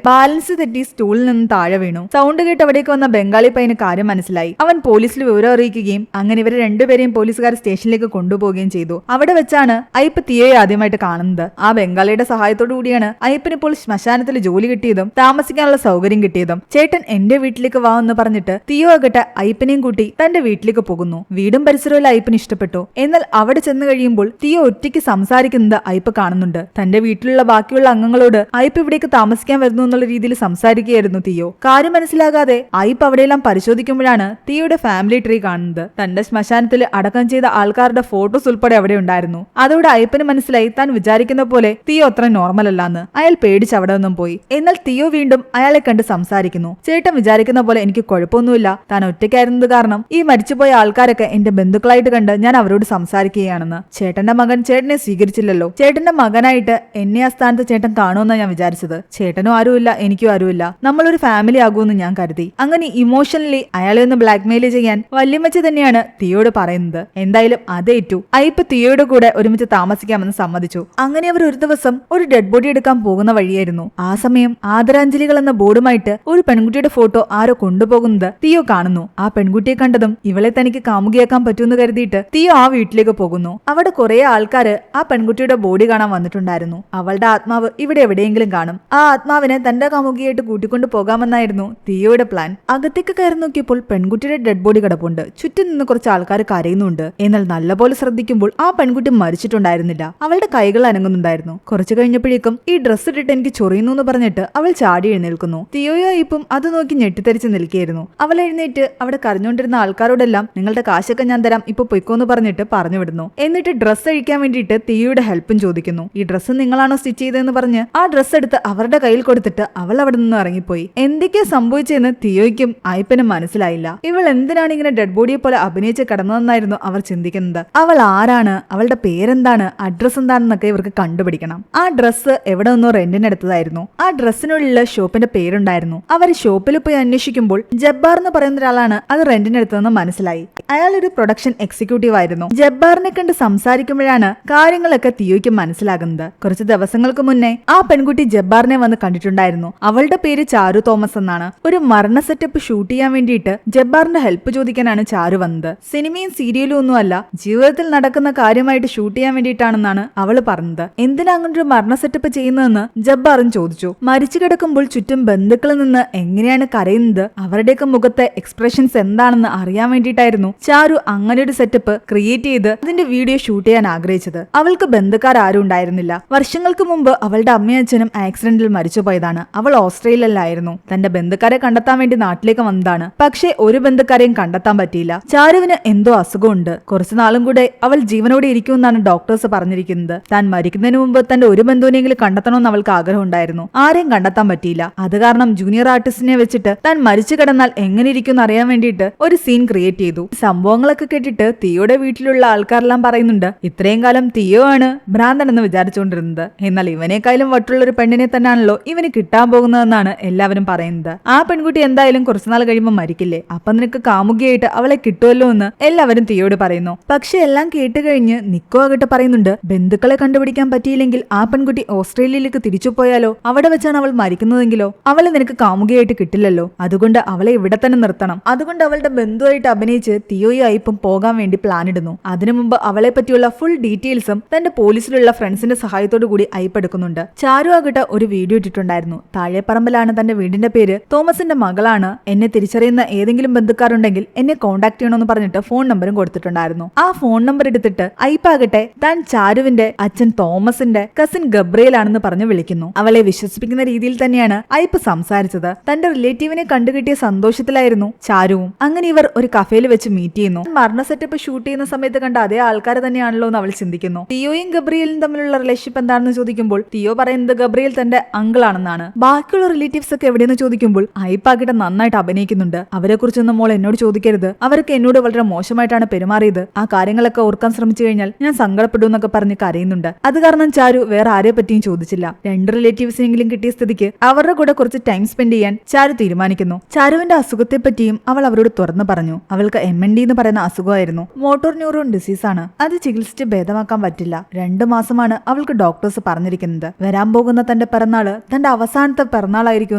A: ബാലൻസ് തെറ്റി സ്റ്റൂളിൽ നിന്ന് താഴെ വീണു. സൗണ്ട് കേട്ട് അവിടേക്ക് വന്ന ബംഗാളി പയ്യന് കാര്യം മനസ്സിലായി. അവൻ പോലീസിൽ വിവരം അറിയിക്കുകയും അങ്ങനെ ഇവരെ രണ്ടുപേരെയും പോലീസുകാർ സ്റ്റേഷനിലേക്ക് കൊണ്ടുപോവുകയും ചെയ്തു. അവിടെ വെച്ചാണ് അയ്യപ്പ് തിയോയെ ആദ്യമായിട്ട് കാണുന്നത്. ആ ബംഗാളിയുടെ സഹായത്തോടു കൂടിയാണ് അയ്യപ്പിന് ഇപ്പോൾ ശ്മശാനത്തിൽ ജോലി കിട്ടിയതും താമസിക്കാനുള്ള സൗകര്യം കിട്ടിയതും. ചേട്ടൻ എന്റെ വീട്ടിലേക്ക് വാ എന്ന് പറഞ്ഞിട്ട് തിയോ ആകട്ടെ അയ്യപ്പനെയും കൂട്ടി തന്റെ വീട്ടിലേക്ക് പോകുന്നു. വീടും പരിസരവും അയ്യപ്പന് ഇഷ്ടപ്പെട്ടു. എന്നാൽ അവിടെ ചെന്ന് കഴിയുമ്പോൾ തിയോ ഒറ്റയ്ക്ക് സംസാരിക്കുന്നത് അയ്യപ്പ് കാണുന്നുണ്ട്. തന്റെ വീട്ടിലുള്ള ബാക്കിയുള്ള അംഗങ്ങളോട് അയ്യപ്പ് ഇവിടേക്ക് താമസിക്കാൻ വരുന്നു എന്നുള്ള രീതിയിൽ സംസാരിക്കുകയായിരുന്നു തിയോ. കാര്യം മനസ്സിലാകാതെ അയ്യപ്പ് അവിടെയെല്ലാം പരിശോധിക്കുമ്പോഴാണ് തിയോയുടെ ഫാമിലി ട്രീ കാണുന്നത്. തന്റെ ശ്മശാനത്തിൽ അടക്കം ചെയ്ത ആൾക്കാരുടെ ഫോട്ടോസ് ഉൾപ്പെടെ അവിടെ ഉണ്ടായിരുന്നു. അതോടെ അയ്യപ്പന് മനസ്സിലായി താൻ വിചാരിക്കുന്ന പോലെ തിയോ അത്ര നോർമൽ അല്ലാന്ന്. അയാൾ പേടിച്ച് അവിടെ നിന്നും പോയി. എന്നാൽ തിയോ വീണ്ടും അയാളെ കണ്ട് സംസാരിക്കുന്നു. ചേട്ടൻ വിചാരിക്കുന്ന പോലെ എനിക്ക് കുഴപ്പമൊന്നുമില്ല. താൻ ഒറ്റയ്ക്കായിരുന്നത് കാരണം ഈ മരിച്ചുപോയ ആൾക്കാരൊക്കെ എന്റെ ബന്ധുക്കളായിട്ട് കണ്ട് ഞാൻ അവരോട് സംസാരിക്കുകയാണെന്ന്. ചേട്ടന്റെ മകൻ ചേട്ടനെ സ്വീകരിച്ചില്ലല്ലോ. ചേട്ടന്റെ മകനായിട്ട് എന്നെ ആ സ്ഥാനത്ത് ചേട്ടൻ കാണുമെന്നാണ് ഞാൻ വിചാരിച്ചത്. ചേട്ടനും ആരുമില്ല, എനിക്കും ആരുമില്ല. നമ്മളൊരു ഫാമിലി ആകുമെന്ന് ഞാൻ കരുതി. അങ്ങനെ ഇമോഷണലി അയാളെ ഒന്ന് ബ്ലാക്ക്മെയിൽ ചെയ്യാൻ വല്യമ്മച്ചി തന്നെയാണ് തിയോട് പറയുന്നത്. എന്തായാലും അതേറ്റു. അയ്യപ്പ് തിയോയുടെ കൂടെ ഒരുമിച്ച് താമസിക്കാമെന്ന് സമ്മതിച്ചു. അങ്ങനെ അവർ ഒരു ദിവസം ഒരു ഡെഡ് ബോഡി എടുക്കാൻ പോകുന്ന വഴിയായിരുന്നു. ആ സമയം ആദരാഞ്ജലികൾ എന്ന ബോർഡുമായിട്ട് ഒരു പെൺകുട്ടിയുടെ ഫോട്ടോ ആരോ കൊണ്ടുപോകുന്നത് തിയോ കാണുന്നു. ആ പെൺകുട്ടിയെ കണ്ടതും ഇവളെ തനിക്ക് കാമുകിയാക്കാൻ പറ്റുമെന്ന് കരുതിയിട്ട് തിയോ ആ വീട്ടിലേക്ക് പോകുന്നു. അവിടെ കുറെ ആൾക്കാര് ആ പെൺകുട്ടിയുടെ ബോഡി കാണാൻ വന്നിട്ടുണ്ടായിരുന്നു. അവളുടെ ആത്മാവ് ഇവിടെ എവിടെയെങ്കിലും കാണും. ആ ആത്മാവിനെ തന്റെ കാമുകിയായിട്ട് കൂട്ടിക്കൊണ്ടു പോകാമെന്നായിരുന്നു തിയോയുടെ പ്ലാൻ. അകത്തേക്ക് കയറി നോക്കിയപ്പോൾ പെൺകുട്ടിയുടെ ഡെഡ് ബോഡി കിടപ്പുണ്ട്. ചുറ്റും നിന്ന് കുറച്ച് ആൾക്കാർ കരയുന്നുണ്ട്. എന്നാൽ നല്ലപോലെ ശ്രദ്ധിക്കുമ്പോൾ ആ പെൺകുട്ടി മരിച്ചിട്ടുണ്ടായിരുന്നില്ല. അവളുടെ കൈകൾ അനങ്ങുന്നുണ്ടായിരുന്നു. കുറച്ചു കഴിഞ്ഞപ്പോഴേക്കും ഈ ഡ്രസ്സ് ഇട്ടിട്ട് എനിക്ക് ചൊറിയുന്നു എന്ന് പറഞ്ഞിട്ട് അവൾ ചാടി എഴുന്നേൽക്കുന്നു. തിയോയോ ഇപ്പം അത് നോക്കി ഞെട്ടിത്തരിച്ച് നിൽക്കുകയായിരുന്നു. അവൾ എഴുന്നേറ്റ് അവിടെ കരഞ്ഞുകൊണ്ടിരുന്ന ആൾക്കാരോടെല്ലാം നിങ്ങളുടെ കാശൊക്കെ ഞാൻ തരാം, ഇപ്പൊ പൊയ്ക്കോന്ന് പറഞ്ഞിട്ട് പറഞ്ഞു വിടുന്നു. എന്നിട്ട് ഡ്രസ്സ് അഴിക്കാൻ വേണ്ടിയിട്ട് തിയോയുടെ ഹെൽപ്പും ചോദിക്കുന്നു. ഈ ഡ്രസ്സ് നിങ്ങളാണോ സ്റ്റിച്ച് ചെയ്തതെന്ന് പറഞ്ഞ് ആ ഡ്രസ്സ് എടുത്ത് അവരുടെ കയ്യിൽ കൊടുത്തിട്ട് അവൾ അവിടെ നിന്ന് ഇറങ്ങിപ്പോയി. എന്തൊക്കെയാ സംഭവിച്ചെന്ന് തിയോയ്ക്കും അയ്യപ്പനും മനസ്സിലായില്ല. ഇവൾ എന്തിനാണ് ഇങ്ങനെ ഡെഡ് ബോഡിയെ പോലെ അഭിനയിച്ച് കിടന്നതെന്നായിരുന്നു അവർ ചിന്തിക്കുന്നത്. അവൾ ആരാണ്, അവളുടെ പേരെന്താണ്, അഡ്രസ് എന്താണെന്നൊക്കെ ഇവർക്ക് കണ്ടുപിടിക്കണം. ആ ഡ്രസ്സ് എവിടെ നിന്നോ റെന്റിനെടുത്തതായിരുന്നു. ആ ഡ്രസ്സിനുള്ള ഷോപ്പിന്റെ പേരുണ്ടായിരുന്നു. അവർ ഷോപ്പിൽ പോയി അന്വേഷിക്കുമ്പോൾ ജബ്ബാർ എന്ന് പറയുന്ന ഒരാളാണ് അത് റെന്റിനെടുത്തതെന്ന് മനസ്സിലായി. അയാൾ ഒരു പ്രൊഡക്ഷൻ എക്സിക്യൂട്ടീവ് ആയിരുന്നു. ജബ്ബാറിനെ കണ്ട് സംസാരിക്കുമ്പോഴാണ് കാര്യങ്ങളൊക്കെ തിയോയ്ക്ക് മനസ്സിലാകുന്നത്. കുറച്ച് ദിവസങ്ങൾക്ക് മുന്നേ ആ പെൺകുട്ടി ജബ്ബാറിനെ വന്ന് കണ്ടിട്ടുണ്ടായിരുന്നു. അവളുടെ പേര് ചാരു തോമസ് എന്നാണ്. ഒരു മരണ സെറ്റപ്പ് ഷൂട്ട് ചെയ്യാൻ വേണ്ടിയിട്ട് ജബ്ബാറിന്റെ ഹെൽപ്പ് ചോദിക്കാനാണ് ചാരു വന്നത്. സിനിമയും സീരിയലും ഒന്നുമല്ല, ജീവിതത്തിൽ നടക്കുന്ന കാര്യമായിട്ട് ഷൂട്ട് ചെയ്യാൻ വേണ്ടിയിട്ടാണെന്നാണ് അവള് പറഞ്ഞത്. എന്തിനാ അങ്ങനൊരു മരണ സെറ്റപ്പ് ചെയ്യുന്നതെന്ന് ജബ്ബാറും ചോദിച്ചു. മരിച്ചു കിടക്കുമ്പോൾ ചുറ്റും ബന്ധുക്കളിൽ നിന്ന് എങ്ങനെയാണ് കരയുന്നത്, അവരുടെയൊക്കെ മുഖത്തെ എക്സ്പ്രഷൻസ് എന്താണെന്ന് അറിയാൻ വേണ്ടിയിട്ടായിരുന്നു ചാരു അങ്ങനെ ഒരു സെറ്റപ്പ് ക്രിയേറ്റ് ചെയ്ത് അതിന്റെ വീഡിയോ ഷൂട്ട് ചെയ്യാൻ ആഗ്രഹിച്ചത്. അവൾക്ക് ബന്ധുക്കാർ ആരും ഉണ്ടായിരുന്നില്ല. വർഷങ്ങൾക്ക് മുമ്പ് അവളുടെ അമ്മയും അച്ഛനും ആക്സിഡന്റിൽ മരിച്ചുപോയതാണ്. അവൾ ഓസ്ട്രേലിയയിലായിരുന്നു. തന്റെ ബന്ധുക്കാരെ കണ്ടെത്താൻ വേണ്ടി നാട്ടിലേക്ക് വന്നതാണ്. പക്ഷേ ഒരു ബന്ധുക്കാരെയും കണ്ടെത്താൻ പറ്റിയില്ല. ചാരുവിന് എന്തോ അസുഖമുണ്ട്. കുറച്ചു നാളും കൂടെ അവൾ ജീവനോടെ ഇരിക്കുമെന്നാണ് ഡോക്ടേഴ്സ് പറഞ്ഞിരിക്കുന്നത്. താൻ മരിക്കുന്നതിന് മുമ്പ് തന്റെ ഒരു ബന്ധുവിനെങ്കിലും കണ്ടെത്തണമെന്ന് അവൾക്ക് ആഗ്രഹം ഉണ്ടായിരുന്നു. ആരെയും കണ്ടെത്താൻ പറ്റിയില്ല. അത് കാരണം ജൂനിയർ ആർട്ടിസ്റ്റിനെ വെച്ചിട്ട് താൻ മരിച്ചു കിടന്നാൽ എങ്ങനെ ഇരിക്കും അറിയാൻ വേണ്ടിയിട്ട് ഒരു സീൻ ക്രിയേറ്റ് ചെയ്തു. സംഭവങ്ങളൊക്കെ കേട്ടിട്ട് തിയോയുടെ വീട്ടിലുള്ള ആൾക്കാരെല്ലാം പറയുന്നുണ്ട് ഇത്രയും കാലം തിയോ ആണ് ഭ്രാന്തനെന്ന് വിചാരിച്ചുകൊണ്ടിരുന്നത്. എന്നാൽ ഇവനേക്കാളും വട്ടുള്ള ഒരു പെണ്ണിനെ തന്നെയാണല്ലോ ഇവന് കിട്ടാൻ പോകുന്നതെന്നാണ് എല്ലാവരും പറയുന്നത്. ആ പെൺകുട്ടി എന്തായാലും കുറച്ചുനാൾ കഴിയുമ്പോൾ മരിക്കില്ലേ, അപ്പൊ നിനക്ക് കാമുകിയായിട്ട് അവളെ കിട്ടുമല്ലോ എന്ന് എല്ലാവരും തിയോട് പറയുന്നു. പക്ഷെ എല്ലാം കേട്ട് കഴിഞ്ഞ് നിക്കോ ആകട്ടെ പറയുന്നുണ്ട് ബന്ധുക്കളെ കണ്ടുപിടിക്കാൻ പറ്റിയില്ലെങ്കിൽ ആ പെൺകുട്ടി ഓസ്ട്രേലിയയിലേക്ക് തിരിച്ചു പോയാലോ, അവിടെ വെച്ചാണ് അവൾ മരിക്കുന്നതെങ്കിലോ അവളെ നിനക്ക് കാമുകിയായിട്ട് കിട്ടില്ലല്ലോ. അതുകൊണ്ട് അവളെ ഇവിടെ തന്നെ നിർത്തണം. അതുകൊണ്ട് അവളുടെ ബന്ധുവായിട്ട് അഭിനയിച്ച് തിയോയും അയ്യപ്പും പോകാൻ വേണ്ടി പ്ലാൻ ഇടുന്നു. അതിനു മുമ്പ് അവളെ പറ്റിയുള്ള ഫുൾ ഡീറ്റെയിൽസും തന്റെ പോലീസിലുള്ള ഫ്രണ്ട്സിന്റെ സഹായത്തോടു കൂടി അയ്യപ്പ് എടുക്കുന്നുണ്ട്. ചാരു ആകട്ടെ ഒരു വീഡിയോ ഇട്ടിട്ടുണ്ടായിരുന്നു. താഴെപ്പറമ്പിലാണ് തന്റെ വീടിന്റെ പേര്, തോമസിന്റെ മകളാണ്, എന്നെ തിരിച്ചറിയുന്ന ഏതെങ്കിലും ബന്ധുക്കാരുണ്ടെങ്കിൽ എന്നെ കോൺടാക്ട് ചെയ്യണമെന്ന് പറഞ്ഞിട്ട് ഫോൺ നമ്പറും കൊടുത്തിട്ടുണ്ടായിരുന്നു. ആ ഫോൺ നമ്പർ എടുത്തിട്ട് അയ്യപ്പാകട്ടെ താൻ ചാരുവിന്റെ അച്ഛൻ തോമസിന്റെ കസിൻ ഗബ്രിയേൽ ആണെന്ന് പറഞ്ഞു വിളിക്കുന്നു. അവളെ വിശ്വസിപ്പിക്കുന്ന രീതിയിൽ തന്നെയാണ് അയ്യപ്പ് സംസാരിച്ചത്. തന്റെ റിലേറ്റീവിനെ കണ്ടുകിട്ടിയ സന്തോഷത്തിലായിരുന്നു ചാരുവും. അങ്ങനെ ഇവർ ഒരു കഫേയിൽ വെച്ച് മീറ്റ് ചെയ്യുന്നു. മരണ സെറ്റപ്പ് ഷൂട്ട് ചെയ്യുന്ന സമയത്ത് കണ്ട അതേ ആൾക്കാർ തന്നെയാണല്ലോ എന്ന് അവൾ ചിന്തിക്കുന്നു. തിയോയും ഗബ്രിയേലും തമ്മിലുള്ള റിലേഷൻഷിപ്പ് എന്താണെന്ന് ചോദിക്കുമ്പോൾ തിയോ പറയുന്നത് ഗബ്രിയേൽ തന്റെ അങ്കിൾ ആണെന്നാണ്. ബാക്കിയുള്ള റിലേറ്റീവ്സ് ഒക്കെ എവിടെയെന്ന് ചോദിക്കുമ്പോൾ അയ്യപ്പാക്കിട്ട് നന്നായിട്ട് അഭിനയിക്കുന്നുണ്ട്. അവരെ കുറിച്ചൊന്നും മോൾ എന്നോട് ചോദിക്കരുത്, അവർക്ക് എന്നോട് വളരെ മോശമായിട്ടാണ് പെരുമാറിയത്. ആ കാര്യങ്ങളൊക്കെ ഓർക്കാൻ ശ്രമിച്ചു കഴിഞ്ഞാൽ ഞാൻ സങ്കടപ്പെടും എന്നൊക്കെ പറഞ്ഞ് കരയുന്നുണ്ട്. അത് കാരണം ചാരു വേറെ ആരെ പറ്റിയും ചോദിച്ചില്ല. രണ്ട് റിലേറ്റീവ്സിനെങ്കിലും കിട്ടിയ സ്ഥിതിക്ക് അവരുടെ കൂടെ കുറച്ച് ടൈം സ്പെൻഡ് ചെയ്യാൻ ചാരു തീരുമാനിക്കുന്നു. ചാരുവിന്റെ അസുഖത്തെ പറ്റിയും അവൾ അവരോട് തുറന്നു പറഞ്ഞു. അവൾക്ക് MND എന്ന് പറയുന്ന അസുഖമായിരുന്നു. മോട്ടോർ ന്യൂറോൺ ഡിസീസ് ആണ്. അത് ചികിത്സിച്ച് ഭേദമാക്കാൻ പറ്റില്ല. 2 മാസമാണ് അവൾക്ക് ഡോക്ടേഴ്സ് പറഞ്ഞിരിക്കുന്നത്. വരാൻ പോകുന്ന തന്റെ പിറന്നാള് തന്റെ അവസാനത്തെ പിറന്നാളായിരിക്കും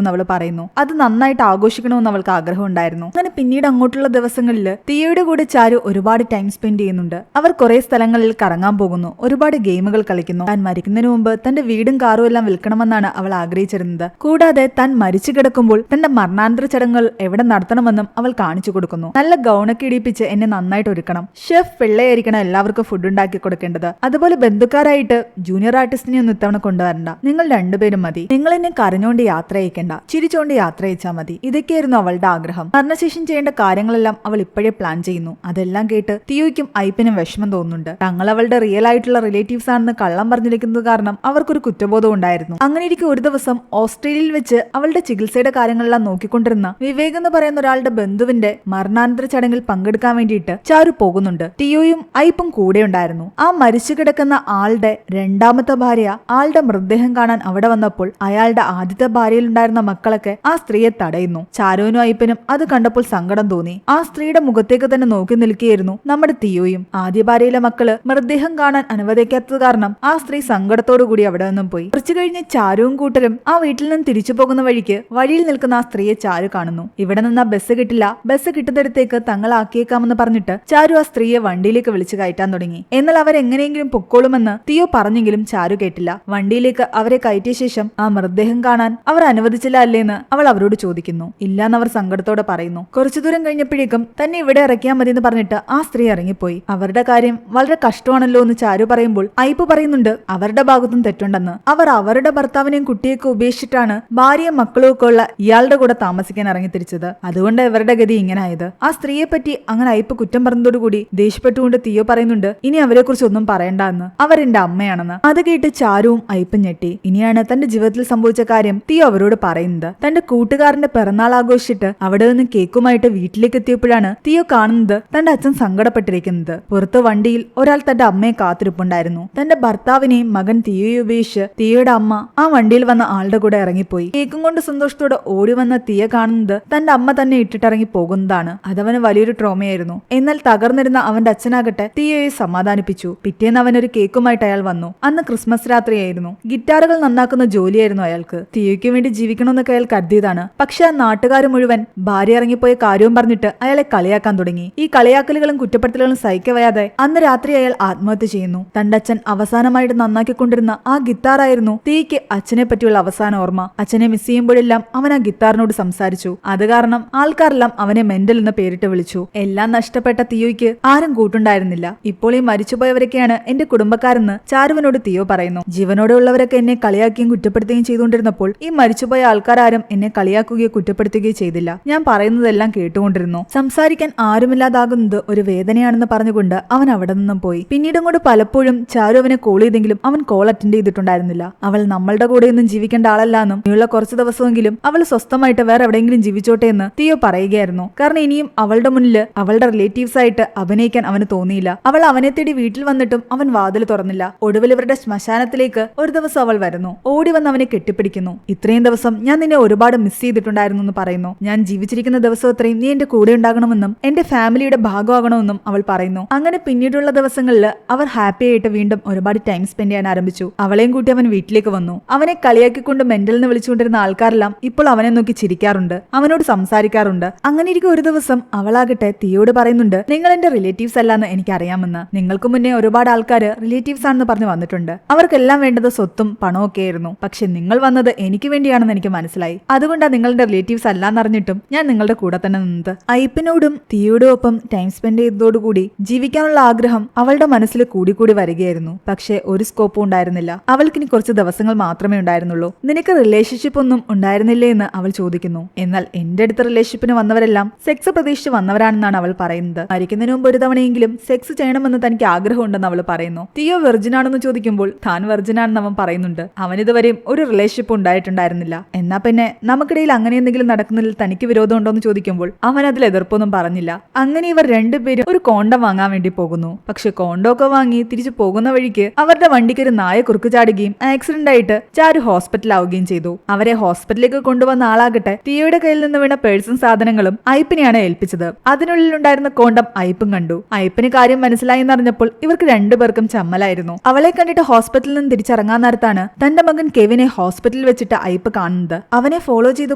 A: എന്ന് അവൾ പറയുന്നു. അത് നന്നായിട്ട് ആഘോഷിക്കണമെന്ന് അവൾക്ക് ആഗ്രഹം ഉണ്ടായിരുന്നു. അങ്ങനെ പിന്നീട് അങ്ങോട്ടുള്ള ദിവസങ്ങളിൽ തിയോയുടെ കൂടെ ചാരു ഒരുപാട് ടൈം സ്പെൻഡ് ചെയ്യുന്നുണ്ട്. അവർ കുറെ സ്ഥലങ്ങളിൽ കറങ്ങാൻ പോകുന്നു, ഒരുപാട് ഗെയിമുകൾ കളിക്കുന്നു. താൻ മരിക്കുന്നതിന് മുമ്പ് തന്റെ വീടും കാറും എല്ലാം വിൽക്കണമെന്നാണ് അവൾ ആഗ്രഹിച്ചിരുന്നത്. കൂടാതെ താൻ മരിച്ചു കിടക്കുമ്പോൾ തന്റെ മരണാനന്തര ചടങ്ങുകൾ എവിടെ നടത്തണമെന്നും അവൾ കാണിച്ചു കൊടുക്കുന്നു. നല്ല ഗൗണൊക്കെ ഇടിപ്പിച്ച് എന്നെ നന്നായിട്ട് ഒരുക്കണം, ഷെഫ് പിള്ളയായിരിക്കണം എല്ലാവർക്കും ഫുഡ് ഉണ്ടാക്കി കൊടുക്കേണ്ടത്. അതുപോലെ ബന്ധുക്കാരായിട്ട് ജൂനിയർ ആർട്ടിസ്റ്റിനെ ഒന്നും ഇത്തവണ കൊണ്ടുവരണ്ട, നിങ്ങൾ രണ്ടുപേരും മതി. നിങ്ങൾ എന്നെ കരഞ്ഞോണ്ട് യാത്ര അയക്കണ്ട, ചിരിച്ചോണ്ട് യാത്ര അയച്ചാൽ മതി. ഇതൊക്കെയായിരുന്നു അവളുടെ ആഗ്രഹം. മരണശേഷം ചെയ്യേണ്ട കാര്യങ്ങളെല്ലാം അവൾ ഇപ്പോഴേ പ്ലാൻ ചെയ്യുന്നു. അതെല്ലാം കേട്ട് തിയോയ്ക്കും ഐപ്പിനും വിഷമം തോന്നുന്നുണ്ട്. തങ്ങൾ അവളുടെ റിയൽ ആയിട്ടുള്ള റിലേറ്റീവ്സ് ആണെന്ന് കള്ളം പറഞ്ഞിരിക്കുന്നത് കാരണം അവർക്കൊരു കുറ്റബോധം ഉണ്ടായിരുന്നു. അങ്ങനെ ഇരിക്കും ഒരു ദിവസം ഓസ്ട്രേലിയയിൽ വെച്ച് അവളുടെ ചികിത്സയുടെ കാര്യങ്ങളെല്ലാം നോക്കിക്കൊണ്ടിരുന്ന വിവേക് എന്ന് പറയുന്ന ഒരാളുടെ ബന്ധുവിന്റെ മരണാനന്തര ചടങ്ങിൽ പങ്കെടുക്കാൻ വേണ്ടിയിട്ട് ചാരു പോകുന്നുണ്ട്. തിയോയും ഐപ്പും കൂടെ ഉണ്ടായിരുന്നു. ആ മരിച്ചു കിടക്കുന്ന ആളുടെ രണ്ടാമത്തെ ഭാര്യ ആളുടെ മൃതദേഹം കാണാൻ അവിടെ വന്നപ്പോൾ അയാളുടെ ആദ്യത്തെ ഭാര്യയിൽ ഉണ്ടായിരുന്ന മക്കളൊക്കെ ആ സ്ത്രീയെ തടയുന്നു. ചാരുവിനും ഐപ്പനും അത് കണ്ടപ്പോൾ സങ്കടം തോന്നി. ആ സ്ത്രീയുടെ മുഖത്തേക്ക് തന്നെ നോക്കി നിൽക്കുകയായിരുന്നു നമ്മുടെ തിയോയും. ആദ്യ ഭാര്യയിലെ മക്കള് മൃതദേഹം കാണാൻ അനുവദിക്കാത്തത് കാരണം ആ സ്ത്രീ സങ്കടത്തോടു കൂടി അവിടെ നിന്നും പോയി. കുറച്ചു കഴിഞ്ഞ് ചാരുവും കൂട്ടരും ആ വീട്ടിൽ നിന്ന് തിരിച്ചു പോകുന്ന വഴിക്ക് വഴിയിൽ നിൽക്കുന്ന ആ സ്ത്രീയെ ചാരു കാണുന്നു. ഇവിടെ നിന്ന് ബസ് കിട്ടില്ല, ബസ് കിട്ടുന്നിടത്തേക്ക് തങ്ങളാക്കിയേക്കാമെന്ന് പറഞ്ഞിട്ട് ചാരു ആ സ്ത്രീയെ വണ്ടിയിലേക്ക് വിളിച്ചു കയറ്റാൻ തുടങ്ങി. എന്നാൽ അവരെങ്ങനെയെങ്കിലും പൊക്കോളുമെന്ന് തിയോ പറഞ്ഞെങ്കിലും ചാരു കേട്ടില്ല. വണ്ടിയിലേക്ക് അവരെ കയറ്റിയ ശേഷം ആ മൃതദേഹം കാണാൻ അവർ അനുവദിച്ചില്ല അല്ലേന്ന് അവൾ അവരോട് ചോദിക്കുന്നു. ഇല്ലാന്ന് അവർ സങ്കടത്തോടെ പറയുന്നു. കുറച്ചു ദൂരം കഴിഞ്ഞപ്പോഴേക്കും തന്നെ ഇവിടെ ഇറക്കിയാൽ മതി എന്ന് പറഞ്ഞിട്ട് ആ സ്ത്രീ ഇറങ്ങിപ്പോയി. അവരുടെ കാര്യം വളരെ കഷ്ടമാണല്ലോ എന്ന് ചാരു പറയുമ്പോൾ ഐപ്പ് പറയുന്നുണ്ട് അവരുടെ ഭാഗത്തും തെറ്റുണ്ടെന്ന്. അവർ അവരുടെ ഭർത്താവിനെയും കുട്ടിയൊക്കെ ഉപേക്ഷിച്ചിട്ടാണ് ഭാര്യയും മക്കളും ഒക്കെ ഉള്ള ഇയാളുടെ കൂടെ താമസിക്കാൻ ഇറങ്ങി തിരിച്ചത്. അതുകൊണ്ട് ഇവരുടെ ഗതി ഇങ്ങനെ ആയത്. ആ സ്ത്രീയെ പറ്റി അങ്ങനെ ഐപ്പ് കുറ്റം പറഞ്ഞതോടുകൂടി ദേഷ്യപ്പെട്ടുകൊണ്ട് തിയോ പറയുന്നുണ്ട് ഇനി അവരെ കുറിച്ച് ഒന്നും പറയണ്ട എന്ന്, അവരെന്റെ അമ്മയാണെന്ന്. അത് കേട്ട് ചാരുവും ഐപ്പും ഞെട്ടി. ഇനിയാണ് തന്റെ ജീവിതത്തിൽ സംഭവിച്ച കാര്യം തിയോ അവരോട് പറയുന്നത്. തന്റെ കൂട്ടുകാരന്റെ പിറന്നാൾ ആഘോഷിച്ചിട്ട് അവിടെ നിന്ന് കേക്കുമായിട്ട് വീട്ടിലേക്ക് എത്തിയപ്പോഴാണ് തിയോ കാണുന്നത് തന്റെ അച്ഛൻ സങ്കടപ്പെട്ടിരിക്കുന്നത്. പുറത്ത് വണ്ടിയിൽ ഒരാൾ തന്റെ അമ്മയെ കാത്തിരിപ്പുണ്ടായിരുന്നു. തന്റെ ഭർത്താവിനെയും മകൻ തിയോയെ ഉപേക്ഷിച്ച് തിയോയുടെ അമ്മ ആ വണ്ടിയിൽ വന്ന ആളുടെ കൂടെ ഇറങ്ങിപ്പോയി. കേക്കും കൊണ്ട് സന്തോഷത്തോടെ ഓടി വന്ന തിയ കാണുന്നത് തന്റെ അമ്മ തന്നെ ഇട്ടിട്ടിറങ്ങി പോകുന്നതാണ്. അതവന് വലിയൊരു ട്രോമയായിരുന്നു. എന്നാൽ തകർന്നിരുന്ന അവന്റെ അച്ഛനാകട്ടെ തിയോയെ സമാധാനിപ്പിച്ചു. പിറ്റേന്ന് അവനൊരു കേക്കുമായിട്ട് അയാൾ വന്നു. അന്ന് ക്രിസ്മസ് രാത്രിയായിരുന്നു. ഗിറ്റാറുകൾ നന്നാക്കുന്ന ജോലിയായിരുന്നു അയാൾക്ക്. തിയോയ്ക്ക് വേണ്ടി ജീവിക്കണമെന്നൊക്കെ അയാൾ കരുതിയതാണ്. പക്ഷെ ആ നാട്ടുകാർ മുഴുവൻ ഭാര്യ ഇറങ്ങിപ്പോയ കാര്യവും പറഞ്ഞിട്ട് അയാളെ കളിയാക്കാൻ തുടങ്ങി. ഈ കളിയാക്കലുകളും കുറ്റപ്പെടുത്തലുകളും സഹിക്കവയാതെ അന്ന് രാത്രി അയാൾ ആത്മഹത്യ ചെയ്യുന്നു. തന്റെ അച്ഛൻ അവസാനമായിട്ട് നന്നാക്കിക്കൊണ്ടിരുന്ന ആ ഗിത്താറായിരുന്നു തിയയ്ക്ക് അച്ഛനെ പറ്റിയുള്ള അവസാന ഓർമ്മ. അച്ഛനെ മിസ് ചെയ്യുമ്പോഴെല്ലാം അവൻ ആ ഗിത്താറിനോട് സംസാരിച്ചു. അത് കാരണം ആൾക്കാരെല്ലാം അവനെ മെന്റൽ എന്ന് പേരിട്ട് വിളിച്ചു. എല്ലാം നഷ്ടപ്പെട്ട തിയോയ്ക്ക് ആരും കൂട്ടുണ്ടായിരുന്നില്ല. ഇപ്പോൾ ഈ മരിച്ചുപോയവരൊക്കെയാണ് എന്റെ കുടുംബക്കാരെന്ന് ചാരുവിനോട് തിയോ പറയുന്നു. ജീവനോടെ ഉള്ളവരൊക്കെ എന്നെ കളിയാക്കുകയും കുറ്റപ്പെടുത്തുകയും ചെയ്തുകൊണ്ടിരുന്നപ്പോൾ ഈ മരിച്ചുപോയ ആൾക്കാരും എന്നെ കളിയാക്കുകയോ കുറ്റപ്പെടുത്തുകയോ ചെയ്തില്ല. ഞാൻ പറയുന്നതെല്ലാം കേട്ടുകൊണ്ടിരുന്നു. സംസാരിക്കാൻ ആരുമില്ലാതാകുന്നത് ഒരു വേദനയാണെന്ന് പറഞ്ഞുകൊണ്ട് അവൻ അവിടെ നിന്നും പോയി. പിന്നീട് അങ്ങോട്ട് പലപ്പോഴും ചാരു അവനെ കോൾ ചെയ്തെങ്കിലും അവൻ കോൾ അറ്റൻഡ് ചെയ്തിട്ടുണ്ടായിരുന്നില്ല. അവൾ നമ്മളുടെ കൂടെയൊന്നും ജീവിക്കേണ്ട ആളല്ലാന്നും ഇനിയുള്ള കുറച്ച് ദിവസമെങ്കിലും അവൾ സ്വസ്ഥമായിട്ട് വേറെ എവിടെയെങ്കിലും ജീവിച്ചോട്ടെ എന്ന് തിയോ പറയുകയായിരുന്നു. കാരണം ഇനിയും അവളുടെ മുന്നിൽ അവളുടെ റിലേറ്റീവ്സ് ആയിട്ട് അഭിനയിക്കാൻ അവന് തോന്നിയില്ല. അവൾ അവനെ തേടി വീട്ടിൽ വന്നിട്ടും അവൻ വാതിൽ തുറന്നില്ല. ഒടുവിൽ ഇവരുടെ ശ്മശാനത്തിലേക്ക് ഒരു ദിവസം അവൾ വരുന്നു. ഓടി വന്ന് അവനെ കെട്ടിപ്പിടിക്കുന്നു. ഇത്രയും ദിവസം ഞാൻ നിന്നെ ഒരുപാട് മിസ് ചെയ്തിട്ടുണ്ടായിരുന്നു എന്ന് പറയുന്നു. ഞാൻ ജീവിച്ചിരിക്കുന്ന ദിവസം അത്രയും നീ എന്റെ കൂടെ ഉണ്ടാകണമെന്നും എന്റെ ഫാമിലിയുടെ ഭാഗമാകണമെന്നും അവൾ പറയുന്നു. അങ്ങനെ പിന്നീടുള്ള ദിവസങ്ങളിൽ അവർ ഹാപ്പി ആയിട്ട് വീണ്ടും ഒരുപാട് ടൈം സ്പെൻഡ് ചെയ്യാൻ ആരംഭിച്ചു. അവളെയും കൂട്ടി അവൻ വീട്ടിലേക്ക് വന്നു. അവനെ കളിയാക്കിക്കൊണ്ട് മെന്റൽ എന്ന് വിളിച്ചുകൊണ്ടിരുന്ന ആൾക്കാരെല്ലാം ഇപ്പോൾ അവനെ നോക്കി ചിരിക്കാറുണ്ട്, അവനോട് സംസാരിക്കാറുണ്ട്. അങ്ങനെ ഇരിക്കും ഒരു ദിവസം അവളാകട്ടെ തിയോട് പറയുന്നുണ്ട് നിങ്ങൾ എന്റെ റിലേറ്റീവ്സ് അല്ലാന്ന് എനിക്കറിയാമെന്ന്. നിങ്ങൾക്ക് മുന്നേ ഒരുപാട് ആൾക്കാർ റിലേറ്റീവ്സ് ആണെന്ന് പറഞ്ഞു വന്നിട്ടുണ്ട്. അവർക്കെല്ലാം വേണ്ടത് സ്വത്തും പണവും ഒക്കെ ആയിരുന്നു. പക്ഷെ നിങ്ങൾ വന്നത് എനിക്ക് വേണ്ടിയാണെന്ന് എനിക്ക് മനസ്സിലായി. അതുകൊണ്ടാണ് നിങ്ങളുടെ റിലേറ്റീവ്സ് അല്ലാന്നറിഞ്ഞിട്ടും ഞാൻ നിങ്ങളുടെ കൂടെ തന്നെ നിന്നത്. ഐപ്പിനോടും തിയോടും ഒപ്പം ടൈം സ്പെൻഡ് ചെയ്തതോടുകൂടി ജീവിക്കാനുള്ള ആഗ്രഹം അവളുടെ മനസ്സിൽ കൂടിക്കൂടി വരികയായിരുന്നു. പക്ഷെ ഒരു സ്കോപ്പും ഉണ്ടായിരുന്നില്ല. അവൾക്കിനി കുറച്ച് ദിവസങ്ങൾ മാത്രമേ ഉണ്ടായിരുന്നുള്ളൂ. നിനക്ക് റിലേഷൻഷിപ്പ് ഒന്നും ഉണ്ടായിരുന്നില്ലേ എന്ന് അവൾ ചോദിക്കുന്നു. എന്നാൽ എന്റെ അടുത്ത റിലേഷൻഷിപ്പിന് വന്നവരെല്ലാം സെക്സ് പ്രതീക്ഷിച്ച് വന്നവരാണെന്നാണ് അവൾ പറയുന്നത്. മരിക്കുന്നതിന് മുമ്പ് ഒരു തവണയെങ്കിലും സെക്സ് ചെയ്യണമെന്ന് തനിക്ക് ആഗ്രഹമുണ്ടെന്ന് അവൾ പറയുന്നു. തിയോ വെർജിൻ ആണെന്ന് ചോദിക്കുമ്പോൾ താൻ വെർജിൻ ആണെന്ന് അവൻ പറയുന്നുണ്ട്. അവനിതുവരെയും ഒരു റിലേഷൻഷിപ്പ് ഉണ്ടായിട്ടുണ്ടായിരുന്നില്ല. എന്നാ പിന്നെ നമുക്കിടയിൽ അങ്ങനെ എന്തെങ്കിലും നടക്കുന്നതിൽ തനിക്ക് വിരോധം ഉണ്ടോ എന്ന് ചോദിക്കുമ്പോൾ അവൻ അതിൽ എതിർപ്പൊന്നും പറഞ്ഞില്ല. അങ്ങനെ ഇവർ രണ്ടുപേരും ഒരു കോണ്ടം വാങ്ങാൻ വേണ്ടി പോകുന്നു. പക്ഷെ കോണ്ടൊക്കെ വാങ്ങി തിരിച്ചു പോകുന്ന വഴിക്ക് അവരുടെ വണ്ടിക്ക് ഒരു നായ കുറുക്ക് ചാടുകയും ആക്സിഡന്റ് ആയിട്ട് ചാരു ഹോസ്പിറ്റലാവുകയും ചെയ്തു. അവരെ ഹോസ്പിറ്റലിലേക്ക് കൊണ്ടുവന്ന ആളാകട്ടെ തിയോയുടെ കയ്യിൽ നിന്ന് വീണ പേഴ്സും സാധനങ്ങളും ഐപ്പിനെയാണ് ഏൽപ്പിച്ചത്. അതിനുള്ളിലുണ്ടായിരുന്ന കോണ്ടം ഐപ്പും കണ്ടു. ഐപ്പിന് കാര്യം മനസ്സിലായി എന്നറിഞ്ഞപ്പോൾ ഇവർക്ക് രണ്ടുപേർക്കും ചമ്മലായിരുന്നു. അവളെ കണ്ടിട്ട് ഹോസ്പിറ്റലിൽ നിന്ന് തിരിച്ചിറങ്ങാൻ നേരത്ത് കാലത്താണ് തന്റെ മകൻ കെവിനെ ഹോസ്പിറ്റലിൽ വെച്ചിട്ട് ഐപ്പ് കാണുന്നത്. അവനെ ഫോളോ ചെയ്തു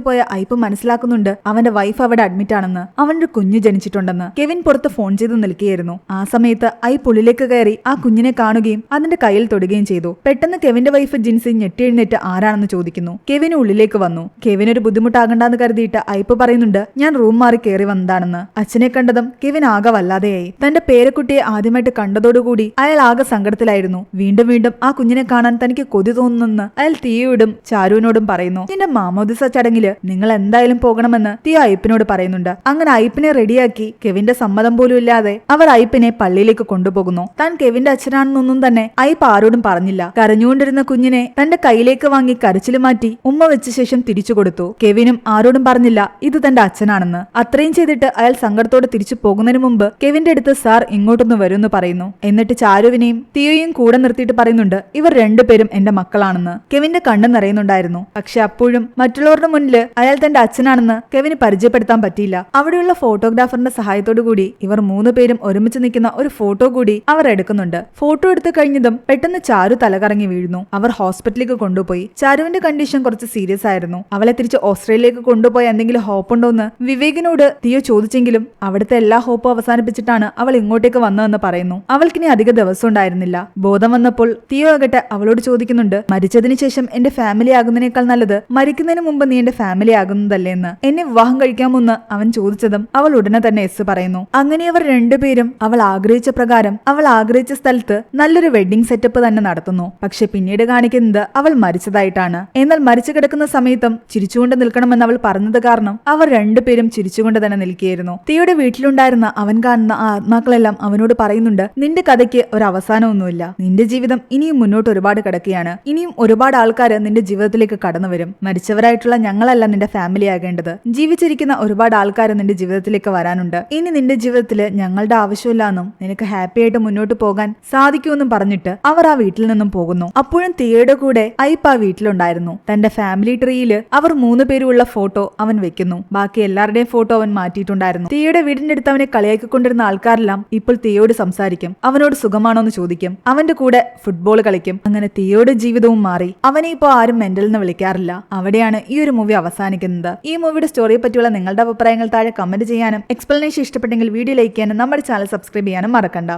A: പോയ ഐപ്പ് മനസ്സിലാക്കുന്നുണ്ട് അവന്റെ വൈഫ് അവിടെ അഡ്മിറ്റ് ആണെന്ന്, അവനൊരു കുഞ്ഞു ജനിച്ചിട്ടുണ്ടെന്ന്. കെവിൻ പുറത്ത് ഫോൺ ചെയ്ത് നിൽക്കുകയായിരുന്നു. ആ സമയത്ത് ഐപ്പ് ഉള്ളിലേക്ക് കയറി ആ കുഞ്ഞിനെ കാണുകയും അതിന്റെ കയ്യിൽ തൊടുകയും ചെയ്തു. പെട്ടെന്ന് കെവിന്റെ വൈഫ് ജിൻസി ഞെട്ടിയെഴുന്നേറ്റ് ആരാണെന്ന് ചോദിക്കുന്നു. കെവിന് ഉള്ളിലേക്ക് വന്നു. കെവിന് ഒരു ബുദ്ധിമുട്ടാകണ്ടെന്ന് കരുതിയിട്ട് ഐപ്പ് പറയുന്നുണ്ട് ഞാൻ റൂം മാറി കയറി വന്നതാണെന്ന്. അച്ഛനെ കണ്ടതും കെവിൻ ആകെ വല്ലാതെയായി. തന്റെ പേരക്കുട്ടിയെ ആദ്യമായിട്ട് കണ്ടതോടുകൂടി അയാൾ ആകെ സങ്കടത്തിലായിരുന്നു. വീണ്ടും വീണ്ടും ആ കുഞ്ഞിനെ കാണാൻ തനിക്ക് കൊതി തോന്നുന്നെന്ന് അയാൾ തിയോടും ചാരുവിനോടും പറയുന്നു. നിന്റെ മാമോദിസ ചടങ്ങില് നിങ്ങൾ എന്തായാലും പോകണമെന്ന് തിയോ ഐപ്പിനോട് പറയുന്നുണ്ട്. അങ്ങനെ ഐപ്പിനെ റെഡിയാക്കി കെവിന്റെ സമ്മതം പോലും ഇല്ലാതെ അവർ ഐപ്പിനെ പള്ളിയിലേക്ക് കൊണ്ടുപോകുന്നു. താൻ കെവിന്റെ അച്ഛനാണെന്നൊന്നും തന്നെ ഐപ്പ് ആരോടും പറഞ്ഞില്ല. കരഞ്ഞുകൊണ്ടിരുന്ന കുഞ്ഞിനെ തന്റെ കയ്യിലേക്ക് വാങ്ങി കരച്ചില് മാറ്റി ഉമ്മ വെച്ച ശേഷം തിരിച്ചു കൊടുത്തു. കെവിനും ആരോടും പറഞ്ഞില്ല ഇത് തന്റെ അച്ഛനാണെന്ന്. അത്രയും ചെയ്തിട്ട് അയാൾ സങ്കടത്തോടെ തിരിച്ചു പോകുന്നതിന് മുമ്പ് കെവിന്റെ അടുത്ത് സാർ ഇങ്ങോട്ടൊന്ന് വരുമെന്ന് പറയുന്നു. എന്നിട്ട് ചാരുവിനെയും തിയോയും കൂടെ നിർത്തിയിട്ട് പറയുന്നുണ്ട് ഇവർ രണ്ടുപേരും എന്റെ മക്കളാണെന്ന്. കെവിന്റെ കണ്ണ് നിറയുന്നുണ്ടായിരുന്നു. പക്ഷെ അപ്പോഴും മറ്റുള്ളവരുടെ മുന്നിൽ അയാൾ തന്റെ അച്ഛനാണെന്ന് കെവിന് പരിചയപ്പെടുത്താൻ പറ്റിയില്ല. അവിടെയുള്ള ഫോട്ടോഗ്രാഫറിന്റെ സഹായത്തോടു കൂടി ഇവർ 3 പേരും ഒരുമിച്ച് നിൽക്കുന്ന ഒരു ഫോട്ടോ കൂടി അവർ എടുക്കുന്നുണ്ട്. ഫോട്ടോ എടുത്തു കഴിഞ്ഞതും പെട്ടെന്ന് ചാരു തലകറങ്ങി വീഴുന്നു. അവർ ഹോസ്പിറ്റലിലേക്ക് കൊണ്ടുപോയി. ചാരുവിന്റെ കണ്ടീഷൻ കുറച്ച് സീരിയസ് ആയിരുന്നു. അവളെ തിരിച്ച് ഓസ്ട്രേലിയയിലേക്ക് കൊണ്ടുപോയി എന്തെങ്കിലും ഹോപ്പുണ്ടോന്ന് വിവേകിനോട് തിയോ ചോദിച്ചെങ്കിലും അവിടുത്തെ എല്ലാ ഹോപ്പും അവസാനിപ്പിച്ചിട്ടാണ് അവൾ ഇങ്ങോട്ടേക്ക് വന്നതെന്ന് പറയുന്നു. അവൾക്കിനി അധിക ദിവസം ഉണ്ടായിരുന്നില്ല. ബോധം വന്നപ്പോൾ തിയോ ആകട്ടെ അവളോട് ചോദിക്കുന്നുണ്ട് മരിച്ചതിന് ശേഷം എന്റെ ഫാമിലി ആകുന്നതിനേക്കാൾ നല്ലത് മരിക്കുന്നതിന് മുമ്പ് നീ എന്റെ ഫാമിലി ആകുന്നതല്ലേ എന്ന്. എന്നെ വിവാഹം കഴിക്കാമെന്ന് അവൻ ചോദിച്ചതും അവൾ ഉടനെ തന്നെ എസ് പറയുന്നു. അങ്ങനെ അവർ രണ്ടുപേരും അവൾ ആഗ്രഹിച്ച പ്രകാരം അവൾ ആഗ്രഹിച്ച സ്ഥലത്ത് നല്ലൊരു വെഡിങ് സെറ്റപ്പ് തന്നെ നടത്തുന്നു. പക്ഷെ പിന്നീട് കാണിക്കുന്നത് അവൾ മരിച്ചതായിട്ടാണ്. എന്നാൽ മരിച്ചു കിടക്കുന്ന സമയത്തും ചിരിച്ചുകൊണ്ട് നിൽക്കണമെന്ന് അവൾ പറഞ്ഞത് കാരണം അവർ രണ്ടുപേരും ചിരിച്ചുകൊണ്ട് തന്നെ നിൽക്കുകയായിരുന്നു. തിയോയുടെ വീട്ടിലുണ്ടായിരുന്ന അവൻ കാണുന്ന ആ ആത്മാക്കളെല്ലാം അവനോട് പറയുന്നുണ്ട് നിന്റെ കഥയ്ക്ക് ഒരു അവസാനമൊന്നുമില്ല. നിന്റെ ജീവിതം ഇനിയും മുന്നോട്ട് ഒരുപാട് കിടക്കുകയാണ്. ഇനിയും ഒരുപാട് ആൾക്കാർ നിന്റെ ജീവിതത്തിലേക്ക് കടന്നു വരും. മരിച്ചവരായിട്ടുള്ള ഞങ്ങളല്ല നിന്റെ ഫാമിലി ആകേണ്ടത്. ജീവിച്ചിരിക്കുന്ന ഒരുപാട് ആൾക്കാർ നിന്റെ ജീവിതത്തിലേക്ക് വരാനുണ്ട്. ഇനി നിന്റെ ജീവിതത്തില് ഞങ്ങളുടെ ആവശ്യമില്ലാന്നും നിനക്ക് ഹാപ്പി ആയിട്ട് മുന്നോട്ട് പോകാൻ സാധിക്കുമെന്നും പറഞ്ഞിട്ട് അവർ ആ വീട്ടിൽ നിന്നും പോകുന്നു. അപ്പോഴും തിയോയുടെ കൂടെ ഐപ്പ് ആ വീട്ടിലുണ്ടായിരുന്നു. തന്റെ ഫാമിലി ട്രീയില് അവർ 3 പേരുള്ള ഫോട്ടോ അവൻ വെക്കുന്നു. ബാക്കി എല്ലാവരുടെയും ഫോട്ടോ അവൻ മാറ്റിയിട്ടുണ്ടായിരുന്നു. തിയോയുടെ വീടിന്റെ അടുത്ത് അവനെ കളിയാക്കിക്കൊണ്ടിരുന്ന ആൾക്കാരെല്ലാം ഇപ്പോൾ തിയോയോട് സംസാരിക്കും. അവനോട് സുഖമാണോ എന്ന് ചോദിക്കും. അവന്റെ കൂടെ ഫുട്ബോൾ കളിക്കും. അങ്ങനെ തിയോയുടെ ജീവിതവും മാറി. അവനെ ഇപ്പോൾ ആരും മെന്റൽ എന്ന് വിളിക്കാറില്ല. അവിടെയാണ് ഈ ഒരു മൂവി അവസാനിക്കുന്നത്. ഈ മൂവിയുടെ സ്റ്റോറിയെ പറ്റിയുള്ള നിങ്ങളുടെ അഭിപ്രായങ്ങൾ താഴെ കമന്റ് ചെയ്യാനും എക്സ്പ്ലനേഷൻ ഇഷ്ടപ്പെട്ടെങ്കിൽ വീഡിയോ ലൈക്ക് ചെയ്യാനും നമ്മുടെ ചാനൽ സബ്സ്ക്രൈബ് ചെയ്യാനും മറക്കണ്ട.